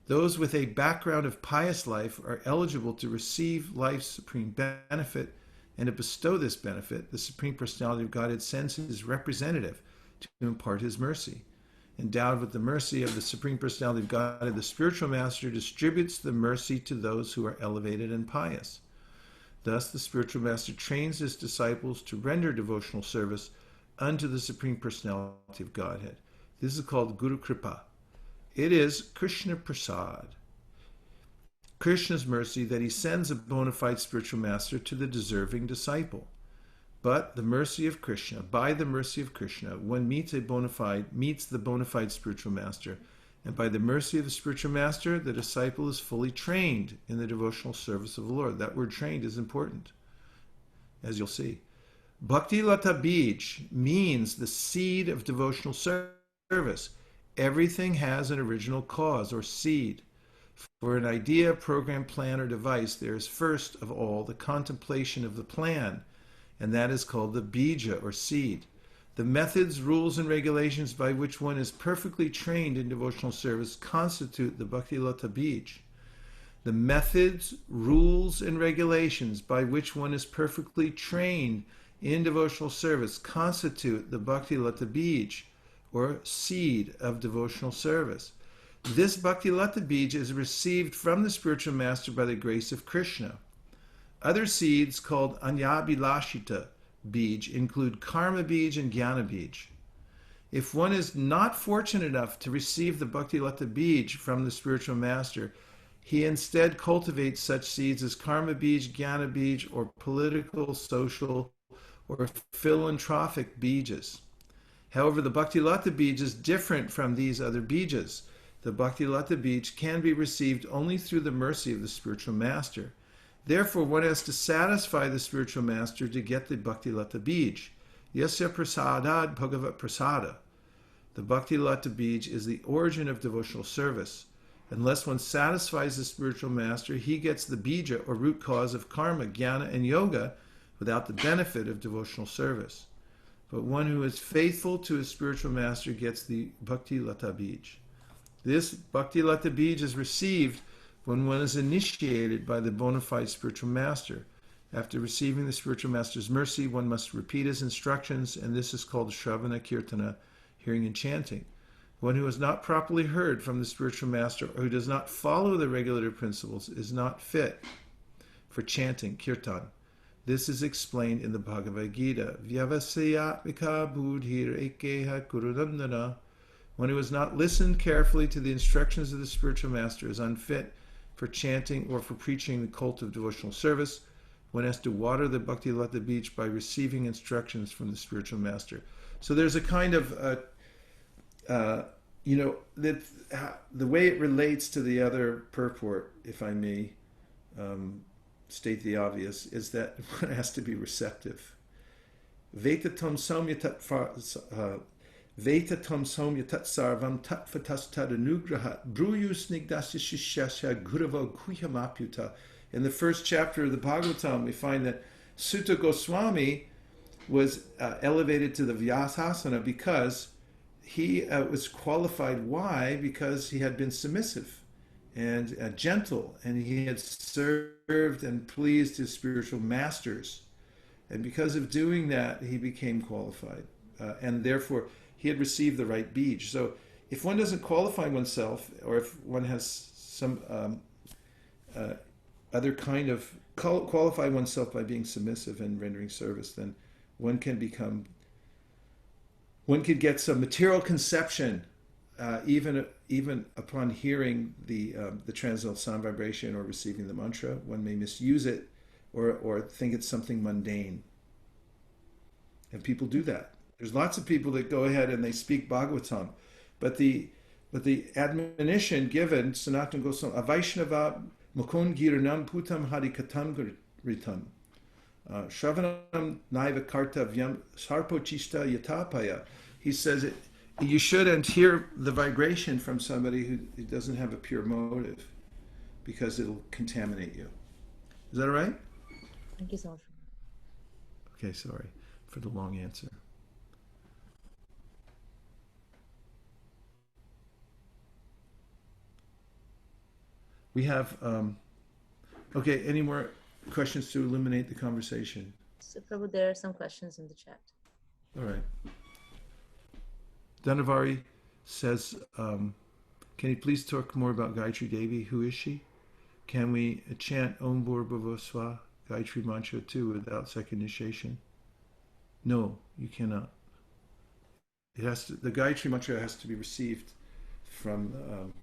Those with a background of pious life are eligible to receive life's supreme benefit, and to bestow this benefit, the Supreme Personality of Godhead sends his representative to impart his mercy. Endowed with the mercy of the Supreme Personality of Godhead, the spiritual master distributes the mercy to those who are elevated and pious. Thus, the spiritual master trains his disciples to render devotional service unto the Supreme Personality of Godhead. This is called Guru Kripa. It is Krishna Prasad, Krishna's mercy, that he sends a bona fide spiritual master to the deserving disciple. But the mercy of Krishna, by the mercy of Krishna, one meets the bona fide spiritual master, and by the mercy of the spiritual master, the disciple is fully trained in the devotional service of the Lord. That word trained is important, as you'll see. Bhakti Lata Bij means the seed of devotional service. Everything has an original cause or seed. For an idea, program, plan, or device, there is first of all the contemplation of the plan, and that is called the bija or seed. The methods, rules, and regulations by which one is perfectly trained in devotional service constitute the Bhakti Lata Bij. The methods, rules, and regulations by which one is perfectly trained in devotional service constitute the Bhakti Lata Bij, or seed of devotional service. This Bhakti Lata Bij is received from the spiritual master by the grace of Krishna. Other seeds called Anyabhilashita Bij include Karma Bij and Jnana Bij. If one is not fortunate enough to receive the Bhakti Lata Bij from the spiritual master, he instead cultivates such seeds as Karma Bij, Jnana Bij, or political, social, or philanthropic Bijas. However, the Bhakti Lata Bij is different from these other Bijas. The Bhakti Lata Bij can be received only through the mercy of the spiritual master. Therefore, one has to satisfy the spiritual master to get the Bhakti Lata Bij. Yasya prasadad bhagavat prasada. The Bhakti Lata Bij is the origin of devotional service. Unless one satisfies the spiritual master, he gets the bija or root cause of karma, jnana, and yoga without the benefit of devotional service. But one who is faithful to his spiritual master gets the Bhakti Lata Bij. This Bhakti Lata Bij is received when one is initiated by the bona fide spiritual master. After receiving the spiritual master's mercy, one must repeat his instructions, and this is called Shravana Kirtana, hearing and chanting. One who has not properly heard from the spiritual master, or who does not follow the regulative principles, is not fit for chanting, kirtan. This is explained in the Bhagavad Gita. Vyavasayatmika buddhir ekeha kurunandana. One who has not listened carefully to the instructions of the spiritual master is unfit for chanting or for preaching the cult of devotional service. One has to water the Bhakti Lata Bij by receiving instructions from the spiritual master. So there's a kind of, that the way it relates to the other purport, if I may state the obvious, is that one has to be receptive. Vetatam somya tat sarvam tat fatas tad anugrahat bruyu snigdasya shishasya guravo guhyamapyuta. In the first chapter of the Bhagavatam, we find that Sutta Goswami was elevated to the Vyasasana because he was qualified. Why? Because he had been submissive and gentle, and he had served and pleased his spiritual masters. And because of doing that, he became qualified. And therefore, he had received the right bij. So if one doesn't qualify oneself, or if one has some other kind of qualify oneself by being submissive and rendering service, then one can get some material conception, even upon hearing the transcendental sound vibration or receiving the mantra. One may misuse it or think it's something mundane. And people do that. There's lots of people that go ahead and they speak Bhagavatam, but the admonition given, Sanatana Goswami, Avaishnava Mukund Giranam Putam Harikatam Ritam. Shravanam Naiva Kartavyam Sarpochista Yatapaya. He says you shouldn't hear the vibration from somebody who doesn't have a pure motive, because it'll contaminate you. Is that all right? Thank you so much. Okay, sorry for the long answer. We have, okay, any more questions to illuminate the conversation? So, Prabhu, there are some questions in the chat. All right. Dhanavari says, can you please talk more about Gayatri Devi? Who is she? Can we chant Om Bhurabhuva Swa Gayatri mantra too without second initiation? No, you cannot. It has to. The Gayatri mantra has to be received from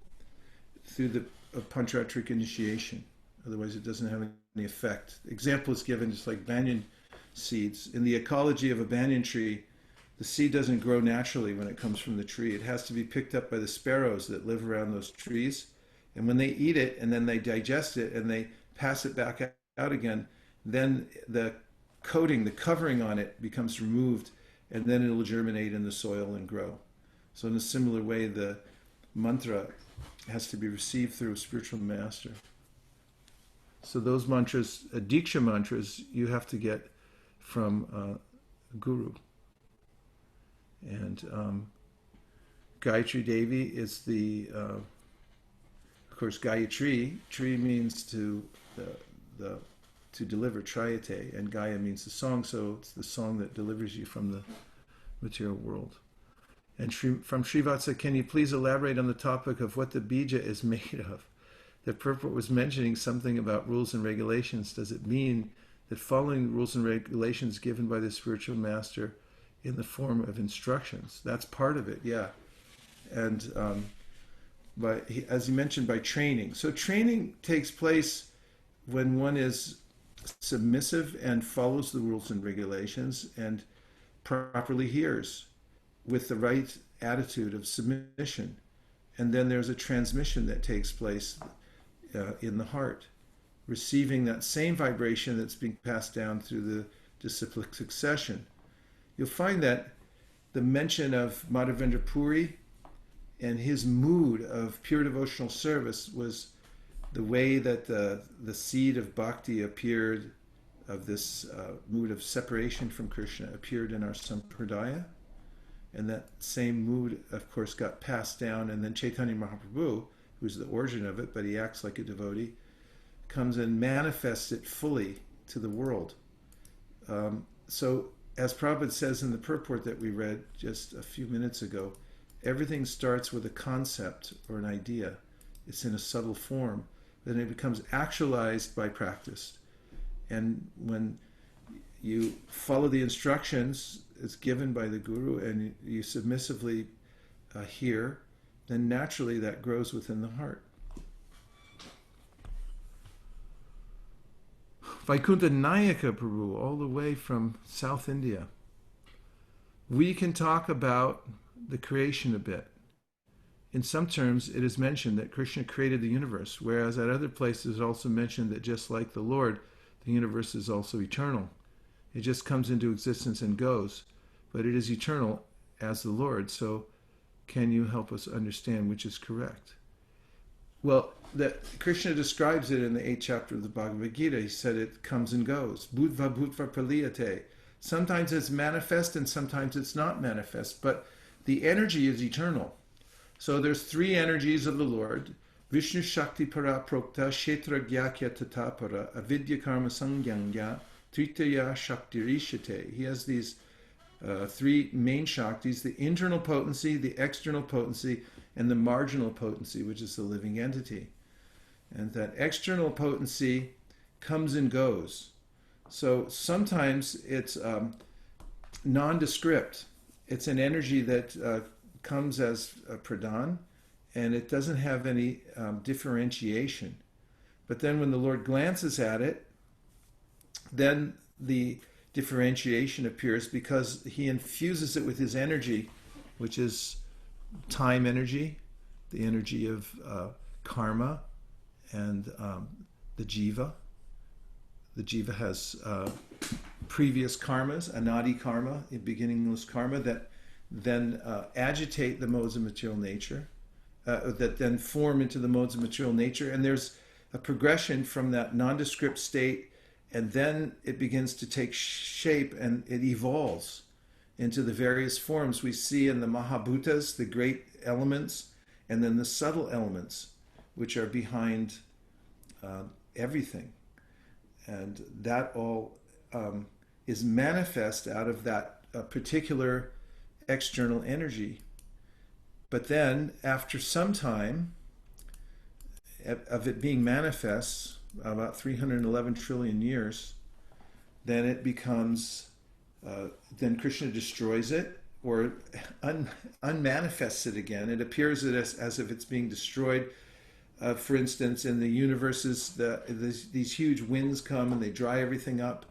through the Panchatric initiation. Otherwise, it doesn't have any effect. Example is given just like banyan seeds. In the ecology of a banyan tree, the seed doesn't grow naturally when it comes from the tree. It has to be picked up by the sparrows that live around those trees. And when they eat it and then they digest it and they pass it back out again, then the coating, the covering on it becomes removed, and then it'll germinate in the soil and grow. So in a similar way, the mantra has to be received through a spiritual master. So those mantras, Diksha mantras, you have to get from Guru. And Gayatri Devi is the, of course, Gayatri. Tree means to deliver, Trayate, and Gaya means the song, so it's the song that delivers you from the material world. And from Srivatsa, can you please elaborate on the topic of what the bija is made of? The purport was mentioning something about rules and regulations. Does it mean that following the rules and regulations given by the spiritual master in the form of instructions? That's part of it, yeah. And as you mentioned, by training. So training takes place when one is submissive and follows the rules and regulations and properly hears with the right attitude of submission. And then there's a transmission that takes place in the heart, receiving that same vibration that's being passed down through the disciplic succession. You'll find that the mention of Madhavendra Puri and his mood of pure devotional service was the way that the seed of bhakti appeared, of this mood of separation from Krishna, appeared in our sampradaya. And that same mood, of course, got passed down. And then Caitanya Mahaprabhu, who's the origin of it, but he acts like a devotee, comes and manifests it fully to the world. So, as Prabhupada says in the purport that we read just a few minutes ago, everything starts with a concept or an idea. It's in a subtle form. Then it becomes actualized by practice. And when you follow the instructions as given by the Guru and you submissively hear, then naturally that grows within the heart. Vaikuntha Nayaka Prabhu, all the way from South India. We can talk about the creation a bit. In some terms, it is mentioned that Krishna created the universe, whereas at other places it's also mentioned that just like the Lord, the universe is also eternal. It just comes into existence and goes, but it is eternal as the Lord. So can you help us understand which is correct? Well, Krishna describes it in the 8th chapter of the Bhagavad Gita. He said it comes and goes. Bhutva bhutva praliyate. Sometimes it's manifest and sometimes it's not manifest, but the energy is eternal. So there's three energies of the Lord: Vishnu Shakti Para Prokta, Kshetra Gyakya Tatapara, Avidya Karma Sangyangya, Tritaya Shakti Rishate. He has these three main Shaktis: the internal potency, the external potency, and the marginal potency, which is the living entity. And that external potency comes and goes. So sometimes it's nondescript. It's an energy that comes as a pradhan, and it doesn't have any differentiation. But then when the Lord glances at it, then the differentiation appears, because he infuses it with his energy, which is time energy, the energy of karma, and the jiva. The jiva has previous karmas, anadi karma, beginningless karma, that then agitate the modes of material nature, that then form into the modes of material nature. And there's a progression from that nondescript state, and then it begins to take shape and it evolves into the various forms we see in the Mahabhutas, the great elements, and then the subtle elements, which are behind everything. And that all is manifest out of that particular external energy. But then, after some time of it being manifest, about 311 trillion years, then it becomes, then Krishna destroys it, or unmanifests it again. It appears as if it's being destroyed. For instance, in the universes, these huge winds come and they dry everything up,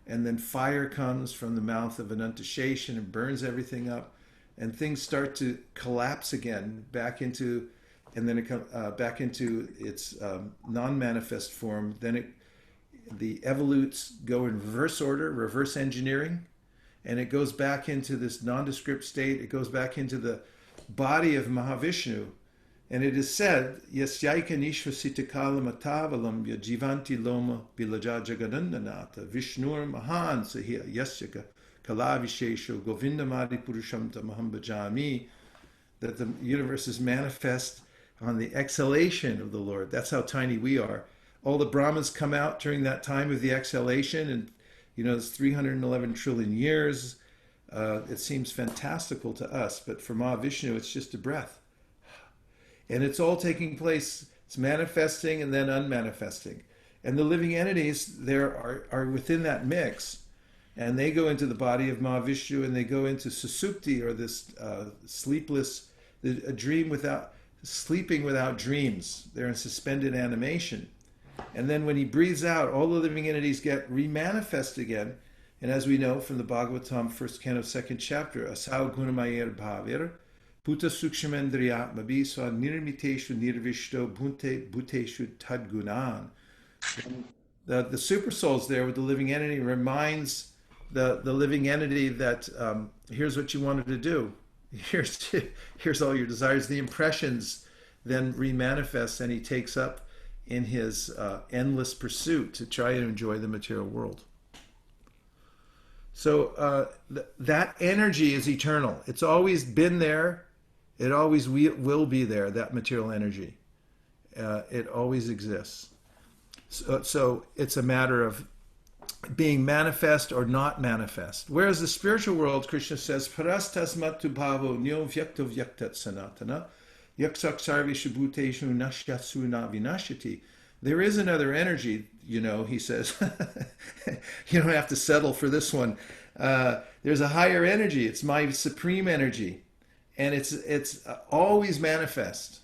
and then fire comes from the mouth of Anantasheshan and burns everything up, and things start to collapse again back into, and then it comes back into its non-manifest form. Then the evolutes go in reverse order, reverse engineering, and it goes back into this nondescript state. It goes back into the body of Mahavishnu. And it is said, Yasyaika nishvasita matavalamya jivanti loma bilaja jagadandanata vishnur mahan sahiya yasyaka kalavishesho govindamadi purushamta mahambajami, that the universe is manifest on the exhalation of the Lord. That's how tiny we are. All the Brahmas come out during that time of the exhalation, and it's 311 trillion years. It seems fantastical to us, but for Mahavishnu, it's just a breath. And it's all taking place. It's manifesting and then unmanifesting. And the living entities there are within that mix. And they go into the body of Mahavishnu, and they go into susupti, or this a dream without, sleeping without dreams. They're in suspended animation. And then when he breathes out, all the living entities get remanifest again. And as we know from the Bhagavatam, first canto, second chapter, asau gunamayer bhavir, Bhuta Sukshmendriyatmabi swa nirmiteshu nirvishto bhuteshu tadgunan. The super souls there with the living entity reminds the living entity that here's what you wanted to do. Here's all your desires. The impressions then remanifest, and he takes up in his endless pursuit to try and enjoy the material world. So that energy is eternal. It's always been there. It always will be there, that material energy. It always exists. So it's a matter of being manifest or not manifest. Whereas the spiritual world, Krishna says, Parastasmatu bhavo nyo vyakto vyaktat sanatana yaksak sarvishu bhuteshu nashyatsu na vinashati. There is another energy, he says. You don't have to settle for this one. There's a higher energy. It's my supreme energy. And it's always manifest.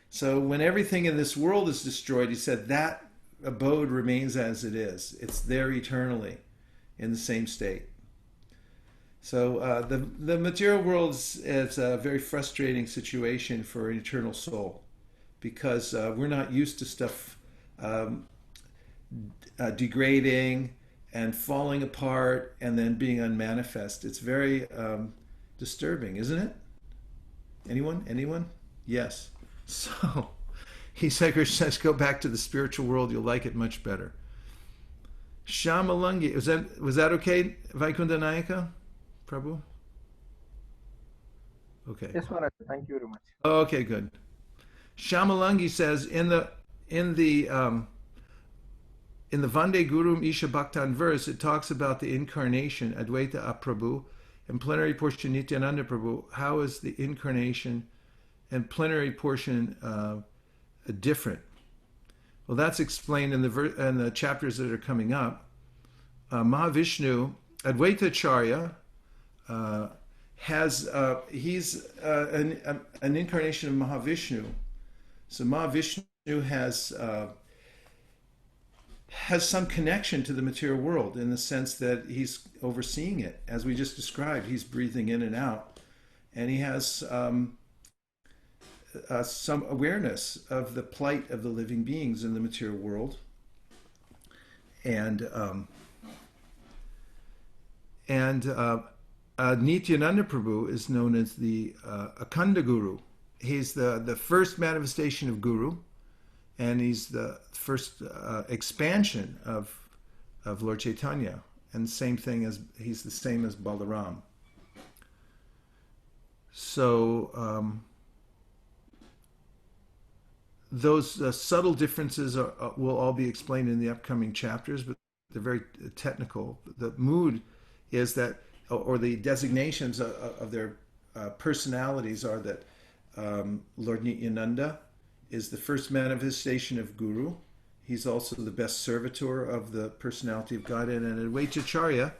So when everything in this world is destroyed, he said that abode remains as it is. It's there eternally in the same state. So the material world is a very frustrating situation for an eternal soul, because we're not used to stuff degrading and falling apart and then being unmanifest. It's very disturbing, isn't it? Anyone? Yes. So he said, Krishna says, go back to the spiritual world. You'll like it much better. Shamalangi. Was that okay, Vaikunta Nayaka, Prabhu? Okay. Yes, Maharaj. Thank you very much. Okay, good. Shamalangi says in the Vande Gurum Isha Bhaktan verse, it talks about the incarnation, Advaita Aprabhu, and plenary portion Nityananda Prabhu. How is the incarnation and plenary portion different? Well, that's explained in the chapters that are coming up. Mahavishnu, Advaita Acharya, he's an incarnation of Mahavishnu. So Mahavishnu has some connection to the material world in the sense that he's overseeing it. As we just described, he's breathing in and out, and he has some awareness of the plight of the living beings in the material world. And Nityananda Prabhu is known as the Akhanda Guru. He's the first manifestation of Guru, and he's the first expansion of Lord Caitanya. And he's the same as Balaram. So those subtle differences will all be explained in the upcoming chapters, but they're very technical. The mood is that, or the designations of their personalities are that Lord Nityananda is the first manifestation of Guru. He's also the best servitor of the personality of Godhead, and Advaita Acharya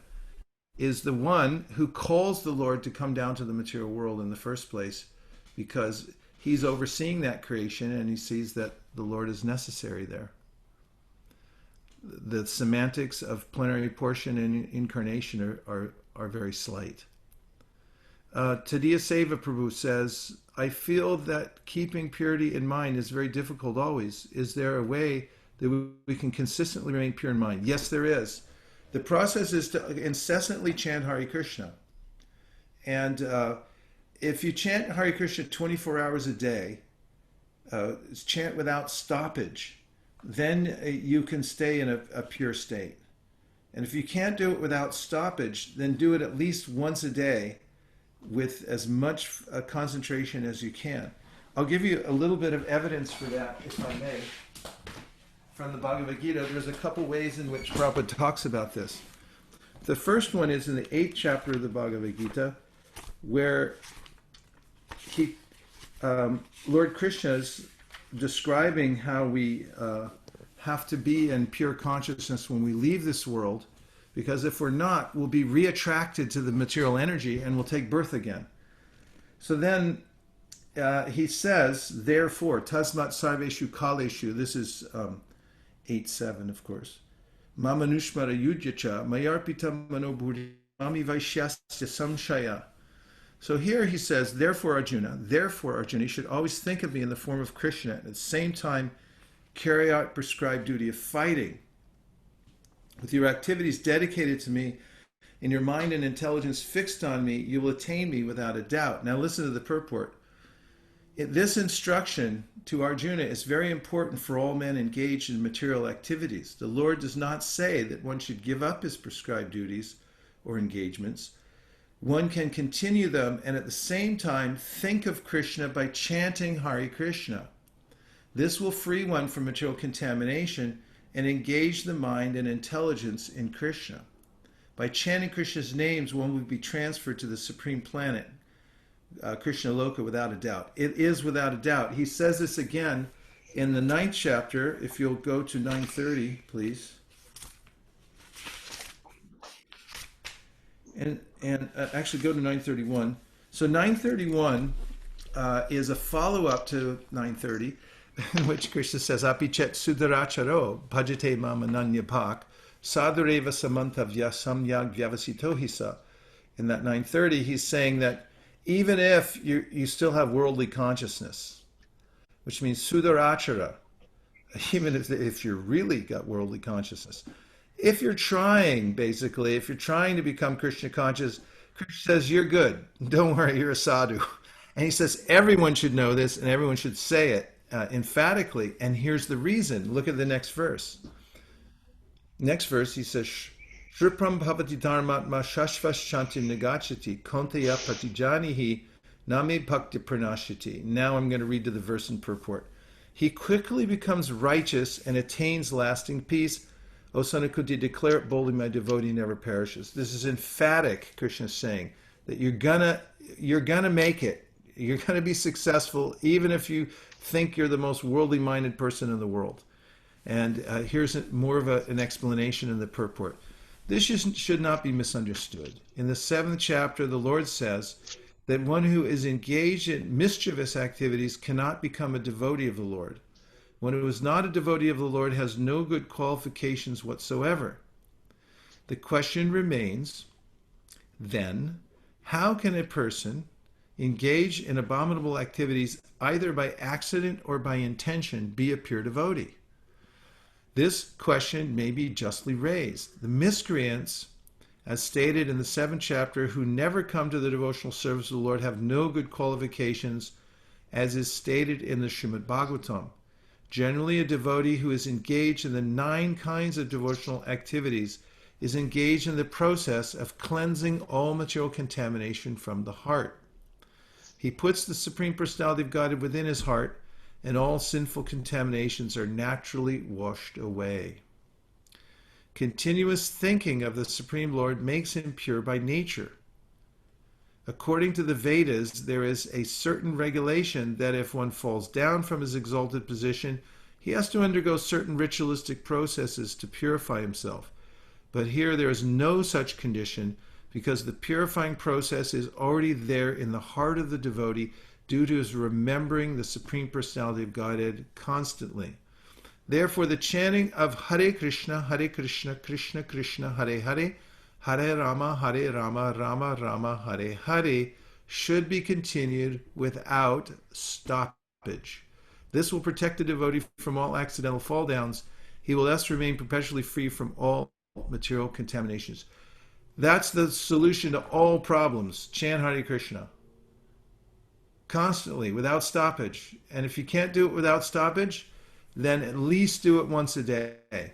is the one who calls the Lord to come down to the material world in the first place, because he's overseeing that creation and he sees that the Lord is necessary there. The semantics of plenary portion and incarnation are very slight. Tadiya Seva Prabhu says, I feel that keeping purity in mind is very difficult always. Is there a way that we can consistently remain pure in mind? Yes, there is. The process is to incessantly chant Hare Krishna. And if you chant Hare Krishna 24 hours a day, chant without stoppage, then you can stay in a pure state. And if you can't do it without stoppage, then do it at least once a day with as much concentration as you can. I'll give you a little bit of evidence for that, if I may. From the Bhagavad Gita, there's a couple ways in which Prabhupada talks about this. The first one is in the 8th chapter of the Bhagavad Gita, where Lord Krishna's describing how we have to be in pure consciousness when we leave this world, because if we're not, we'll be reattracted to the material energy and we'll take birth again. So then he says, therefore, tasmat sarveshu kaleshu, this is 8.7, of course, mamanushmara yudyacha mayarpita manobhuri mami vaishyasya samshaya. So here he says, therefore Arjuna, you should always think of me in the form of Krishna, and at the same time carry out prescribed duty of fighting. With your activities dedicated to me, and your mind and intelligence fixed on me, you will attain me without a doubt. Now listen to the purport. This instruction to Arjuna is very important for all men engaged in material activities. The Lord does not say that one should give up his prescribed duties or engagements. One can continue them and at the same time think of Krishna by chanting Hare Krishna. This will free one from material contamination and engage the mind and intelligence in Krishna. By chanting Krishna's names, one will be transferred to the supreme planet, Krishna Loka, without a doubt. It is without a doubt. He says this again in the 9th chapter. If you'll go to 930, please. And actually go to 931. So 931 is a follow-up to 930, in which Krishna says, Apichet sudaracharo bhajate mam ananya bhak sadhureva samantavya samyag vyavasitohisa. In that 930, he's saying that even if you still have worldly consciousness, which means sudarachara, even if you really got worldly consciousness, if you're trying to become Krishna conscious, Krishna says, you're good. Don't worry, you're a sadhu. And he says, everyone should know this and everyone should say it emphatically. And here's the reason. Look at the next verse. Next verse, he says, Shripram bhavati dharmatma shashvashanti negachati konteya patijanihi name bhakti pranashati. Now I'm going to read to the verse in purport. He quickly becomes righteous and attains lasting peace. O son of Kunti, declare it boldly, my devotee never perishes. This is emphatic, Krishna is saying, that you're gonna make it. You're gonna be successful, even if you think you're the most worldly minded person in the world. And here's more of an explanation in the purport. This should not be misunderstood. In the 7th chapter, the Lord says that one who is engaged in mischievous activities cannot become a devotee of the Lord. One who is not a devotee of the Lord has no good qualifications whatsoever. The question remains, then, how can a person engage in abominable activities either by accident or by intention be a pure devotee? This question may be justly raised. The miscreants, as stated in the 7th chapter, who never come to the devotional service of the Lord have no good qualifications, as is stated in the Srimad Bhagavatam. Generally, a devotee who is engaged in the 9 kinds of devotional activities is engaged in the process of cleansing all material contamination from the heart. He puts the Supreme Personality of Godhead within his heart, and all sinful contaminations are naturally washed away. Continuous thinking of the Supreme Lord makes him pure by nature. According to the Vedas, there is a certain regulation that if one falls down from his exalted position, he has to undergo certain ritualistic processes to purify himself. But here there is no such condition, because the purifying process is already there in the heart of the devotee due to his remembering the Supreme Personality of Godhead constantly. Therefore, the chanting of Hare Krishna, Krishna Krishna, Hare Hare, Hare Rama, Rama Rama, Hare Hare should be continued without stoppage. This will protect the devotee from all accidental fall downs. He will thus remain perpetually free from all material contaminations. That's the solution to all problems. Chant Hare Krishna constantly, without stoppage. And if you can't do it without stoppage, then at least do it once a day.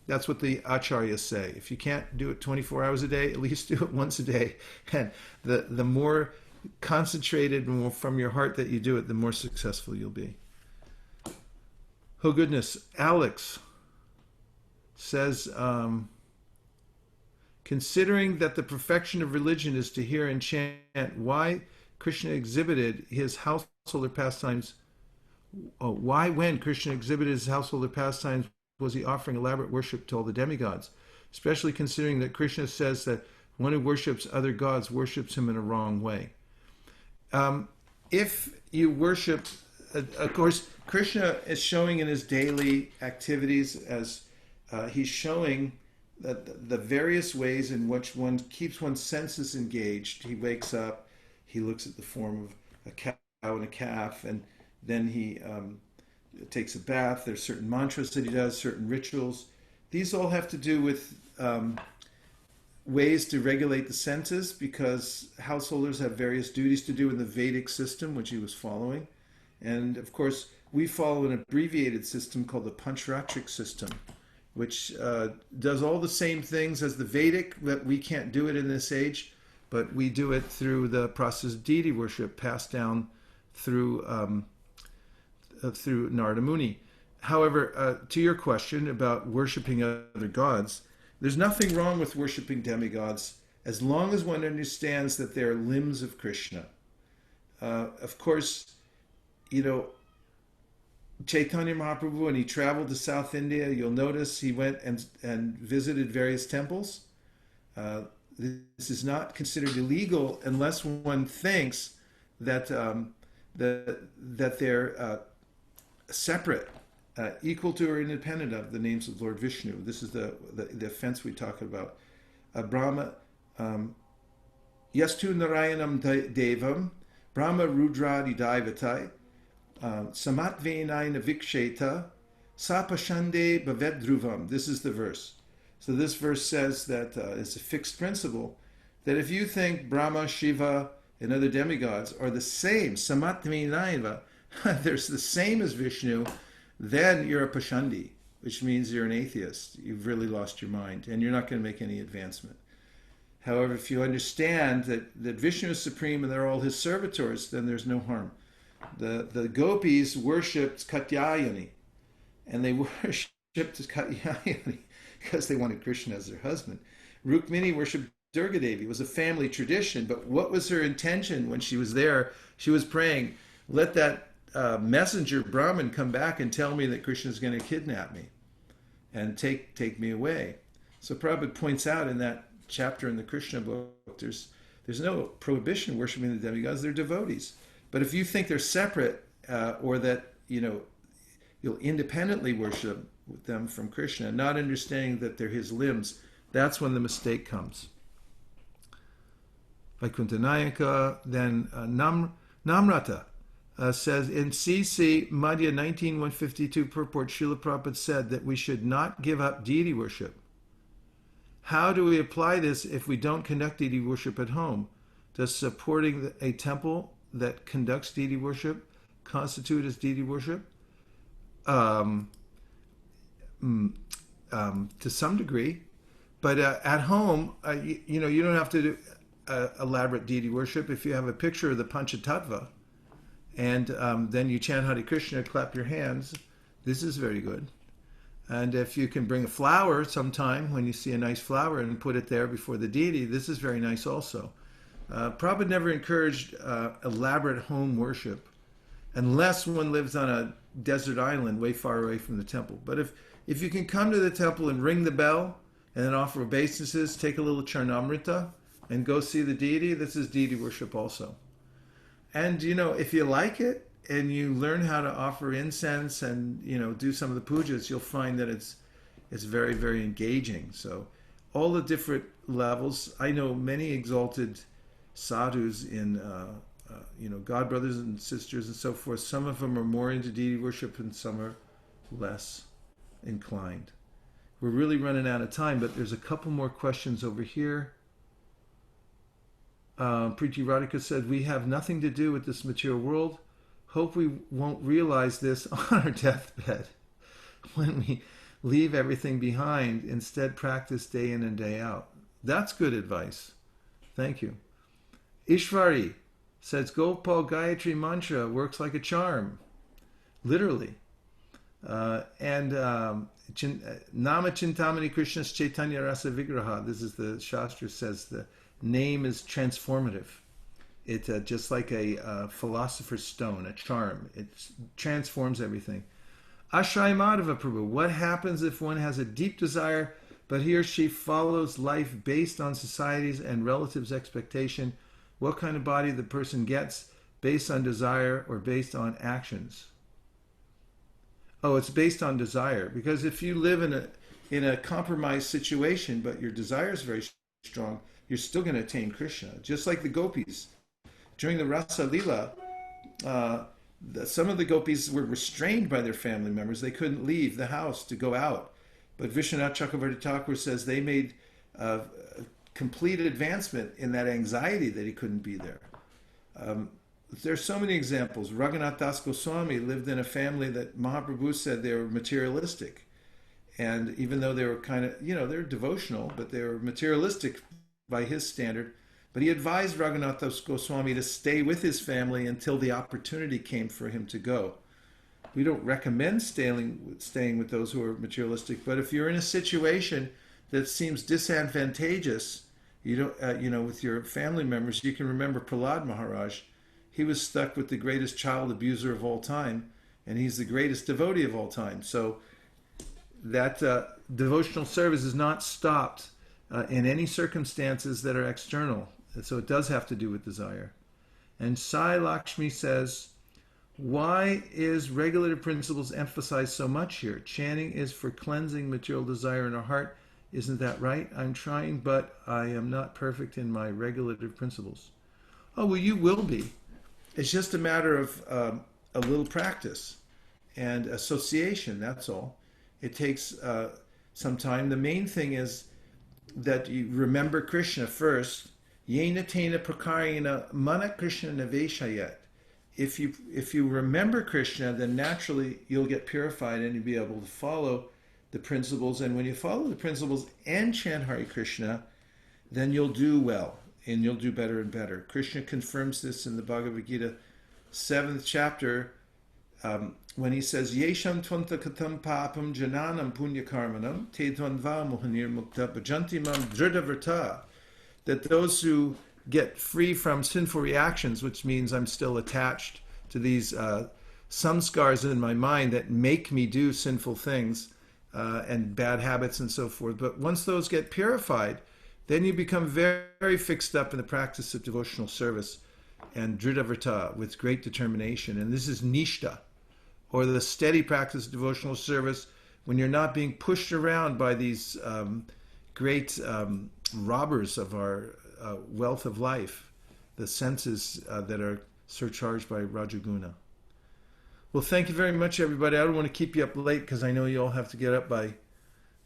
That's what the acharyas say. If you can't do it 24 hours a day, at least do it once a day. And the more concentrated and more from your heart that you do it, the more successful you'll be. Oh goodness, Alex says, considering that the perfection of religion is to hear and chant, why Krishna exhibited his householder pastimes, why when Krishna exhibited his householder pastimes was he offering elaborate worship to all the demigods, especially considering that Krishna says that one who worships other gods worships him in a wrong way. If you worship, of course, Krishna is showing in his daily activities as he's showing that the various ways in which one keeps one's senses engaged. He wakes up, he looks at the form of a cow and a calf, and then he takes a bath. There's certain mantras that he does, certain rituals. These all have to do with ways to regulate the senses, because householders have various duties to do in the Vedic system, which he was following. And of course, we follow an abbreviated system called the Pancharatric system, which does all the same things as the Vedic, but we can't do it in this age, but we do it through the process of deity worship passed down through Narada Muni. However, to your question about worshiping other gods, there's nothing wrong with worshiping demigods as long as one understands that they're limbs of Krishna. Of course, Caitanya Mahaprabhu, when he traveled to South India, you'll notice he went and visited various temples. This is not considered illegal unless one thinks that that they're separate, equal to or independent of the names of Lord Vishnu. This is the offense we talk about. Brahma, Yastu Narayanam Devam, Brahma Rudradi Daivatai, Samatvenaina Viksheta, Sapashande Bhavedruvam. This is the verse. So this verse says that it's a fixed principle that if you think Brahma, Shiva, and other demigods are the same, Samatvenaina, they're the same as Vishnu, then you're a Pashandi. which means you're an atheist. You've really lost your mind, and you're not going to make any advancement. However, if you understand that Vishnu is supreme and they're all his servitors, then there's no harm. The gopis worshipped Katyayani, and they worshipped Katyayani because they wanted Krishna as their husband. Rukmini worshipped Durga Devi. It was a family tradition, but what was her intention when she was there? She was praying, let that messenger Brahmin come back and tell me that Krishna is going to kidnap me and take me away. So Prabhupada points out in that chapter in the Krishna book, there's no prohibition worshiping the demigods. They're devotees. But if you think they're separate, or that you'll independently worship them from Krishna, not understanding that they're his limbs, that's when the mistake comes. Vaikuntha Nayaka, then Namrata says, in CC Madhya 19:152 purport, Srila Prabhupada said that we should not give up deity worship. How do we apply this if we don't conduct deity worship at home? Does supporting a temple that conducts deity worship constitute as deity worship? To some degree. But at home, you don't have to do elaborate deity worship. If you have a picture of the Panchatattva, and then you chant Hare Krishna, clap your hands, this is very good. And if you can bring a flower sometime when you see a nice flower and put it there before the deity, this is very nice also. Prabhupada never encouraged elaborate home worship unless one lives on a desert island way far away from the temple. But if you can come to the temple and ring the bell and then offer obeisances, take a little caritamrta and go see the deity, this is deity worship also. And if you like it, and you learn how to offer incense and do some of the pujas, you'll find that it's very, very engaging. So all the different levels. I know many exalted sadhus in God brothers and sisters and so forth. Some of them are more into deity worship and some are less inclined. We're really running out of time, but there's a couple more questions over here. Preeti Radhika said, we have nothing to do with this material world. Hope we won't realize this on our deathbed when we leave everything behind. Instead, practice day in and day out. That's good advice. Thank you. Ishvari says, Gopal Gayatri mantra works like a charm. Literally. Nama Chintamani Krishna's Caitanya Rasa Vigraha. This is the Shastra says the name is transformative. It just like a philosopher's stone, a charm. It transforms everything. Ashray Madhava Prabhu. What happens if one has a deep desire, but he or she follows life based on society's and relatives' expectation? What kind of body the person gets based on desire or based on actions? Oh, it's based on desire. Because if you live in a compromised situation, but your desire is very strong, you're still going to attain Krishna. Just like the gopis. During the Rasa Lila, some of the gopis were restrained by their family members. They couldn't leave the house to go out. But Vishwanath Chakravarti Thakur says they made complete advancement in that anxiety that he couldn't be there. There's so many examples. Raghunath Das Goswami lived in a family that Mahaprabhu said they were materialistic. And even though they were kind of, they're devotional, but they were materialistic by his standard. But he advised Raghunath Das Goswami to stay with his family until the opportunity came for him to go. We don't recommend staying with those who are materialistic, but if you're in a situation that seems disadvantageous, with your family members, you can remember Prahlad Maharaj. He was stuck with the greatest child abuser of all time, and he's the greatest devotee of all time. So that devotional service is not stopped in any circumstances that are external. So it does have to do with desire. And Sai Lakshmi says, why is regulative principles emphasized so much here? Chanting is for cleansing material desire in our heart. Isn't that right? I'm trying, but I am not perfect in my regulative principles. Oh, well, you will be. It's just a matter of a little practice and association, that's all. It takes some time. The main thing is that you remember Krishna first. Yena tena prakarena mana Krishna naveshayat. If you remember Krishna, then naturally you'll get purified and you'll be able to follow the principles. And when you follow the principles and chant Hare Krishna, then you'll do well and you'll do better and better. Krishna confirms this in the Bhagavad Gita, 7th chapter, when he says, Yesham tvanta katam papam jananam punya karmanam te dvanva mohanir mukta bhajanti mam drida, that those who get free from sinful reactions, which means I'm still attached to these samskars in my mind that make me do sinful things and bad habits and so forth. But once those get purified, then you become very, very fixed up in the practice of devotional service and drida with great determination. And this is nishta, or the steady practice of devotional service when you're not being pushed around by these great robbers of our wealth of life, the senses that are surcharged by Rajaguna. Well, thank you very much, everybody. I don't want to keep you up late because I know you all have to get up by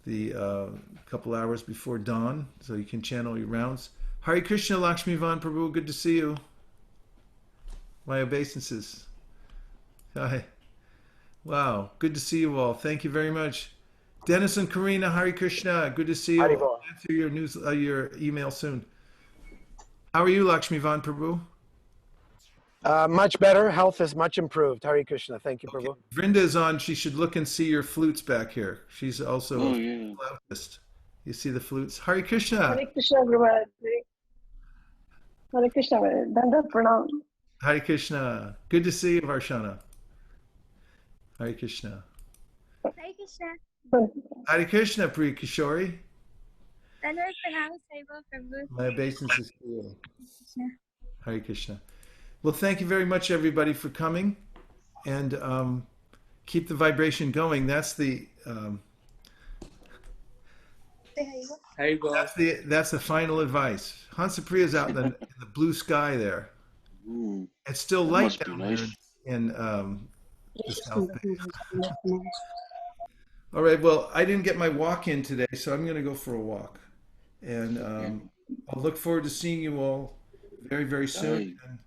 the couple hours before dawn, so you can channel your rounds. Hare Krishna, Lakshmi Van Prabhu, good to see you. My obeisances. Hi. Wow, good to see you all. Thank you very much. Dennis and Karina, Hare Krishna, good to see you. I'll answer your email soon. How are you, Lakshmi Van Prabhu? Much better. Health is much improved. Hare Krishna. Thank you, Prabhu. Vrinda is on. She should look and see your flutes back here. She's also a flautist. You see the flutes? Hare Krishna. Hare Krishna, everybody. Hare Krishna, Danda Pranam. Hare Krishna. Good to see you, Varshana. Hare Krishna. Hare Krishna. Hare Krishna, Priya Kishori. Dandavat pranam, Saiva Prabhu. My obeisances to you. Hare Krishna. Well, thank you very much, everybody, for coming, and keep the vibration going. That's the that's the final advice. Hansapriya's out in the blue sky there. It's still light down there in the South Bay. All right. Well, I didn't get my walk in today, so I'm going to go for a walk, and I'll look forward to seeing you all very, very soon. And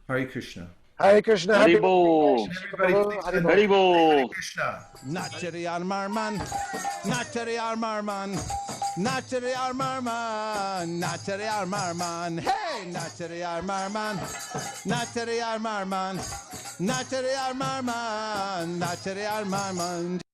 Hare Krishna. Hare Krishna. Haribo. Haribo. Krishna. Nachari Armarman, Nachari Armarman, Nachari Armarman, Nachari Armarman, hey, Nachari Armarman, Nachari Armarman, Nachari Armarman, Nachari Armarman.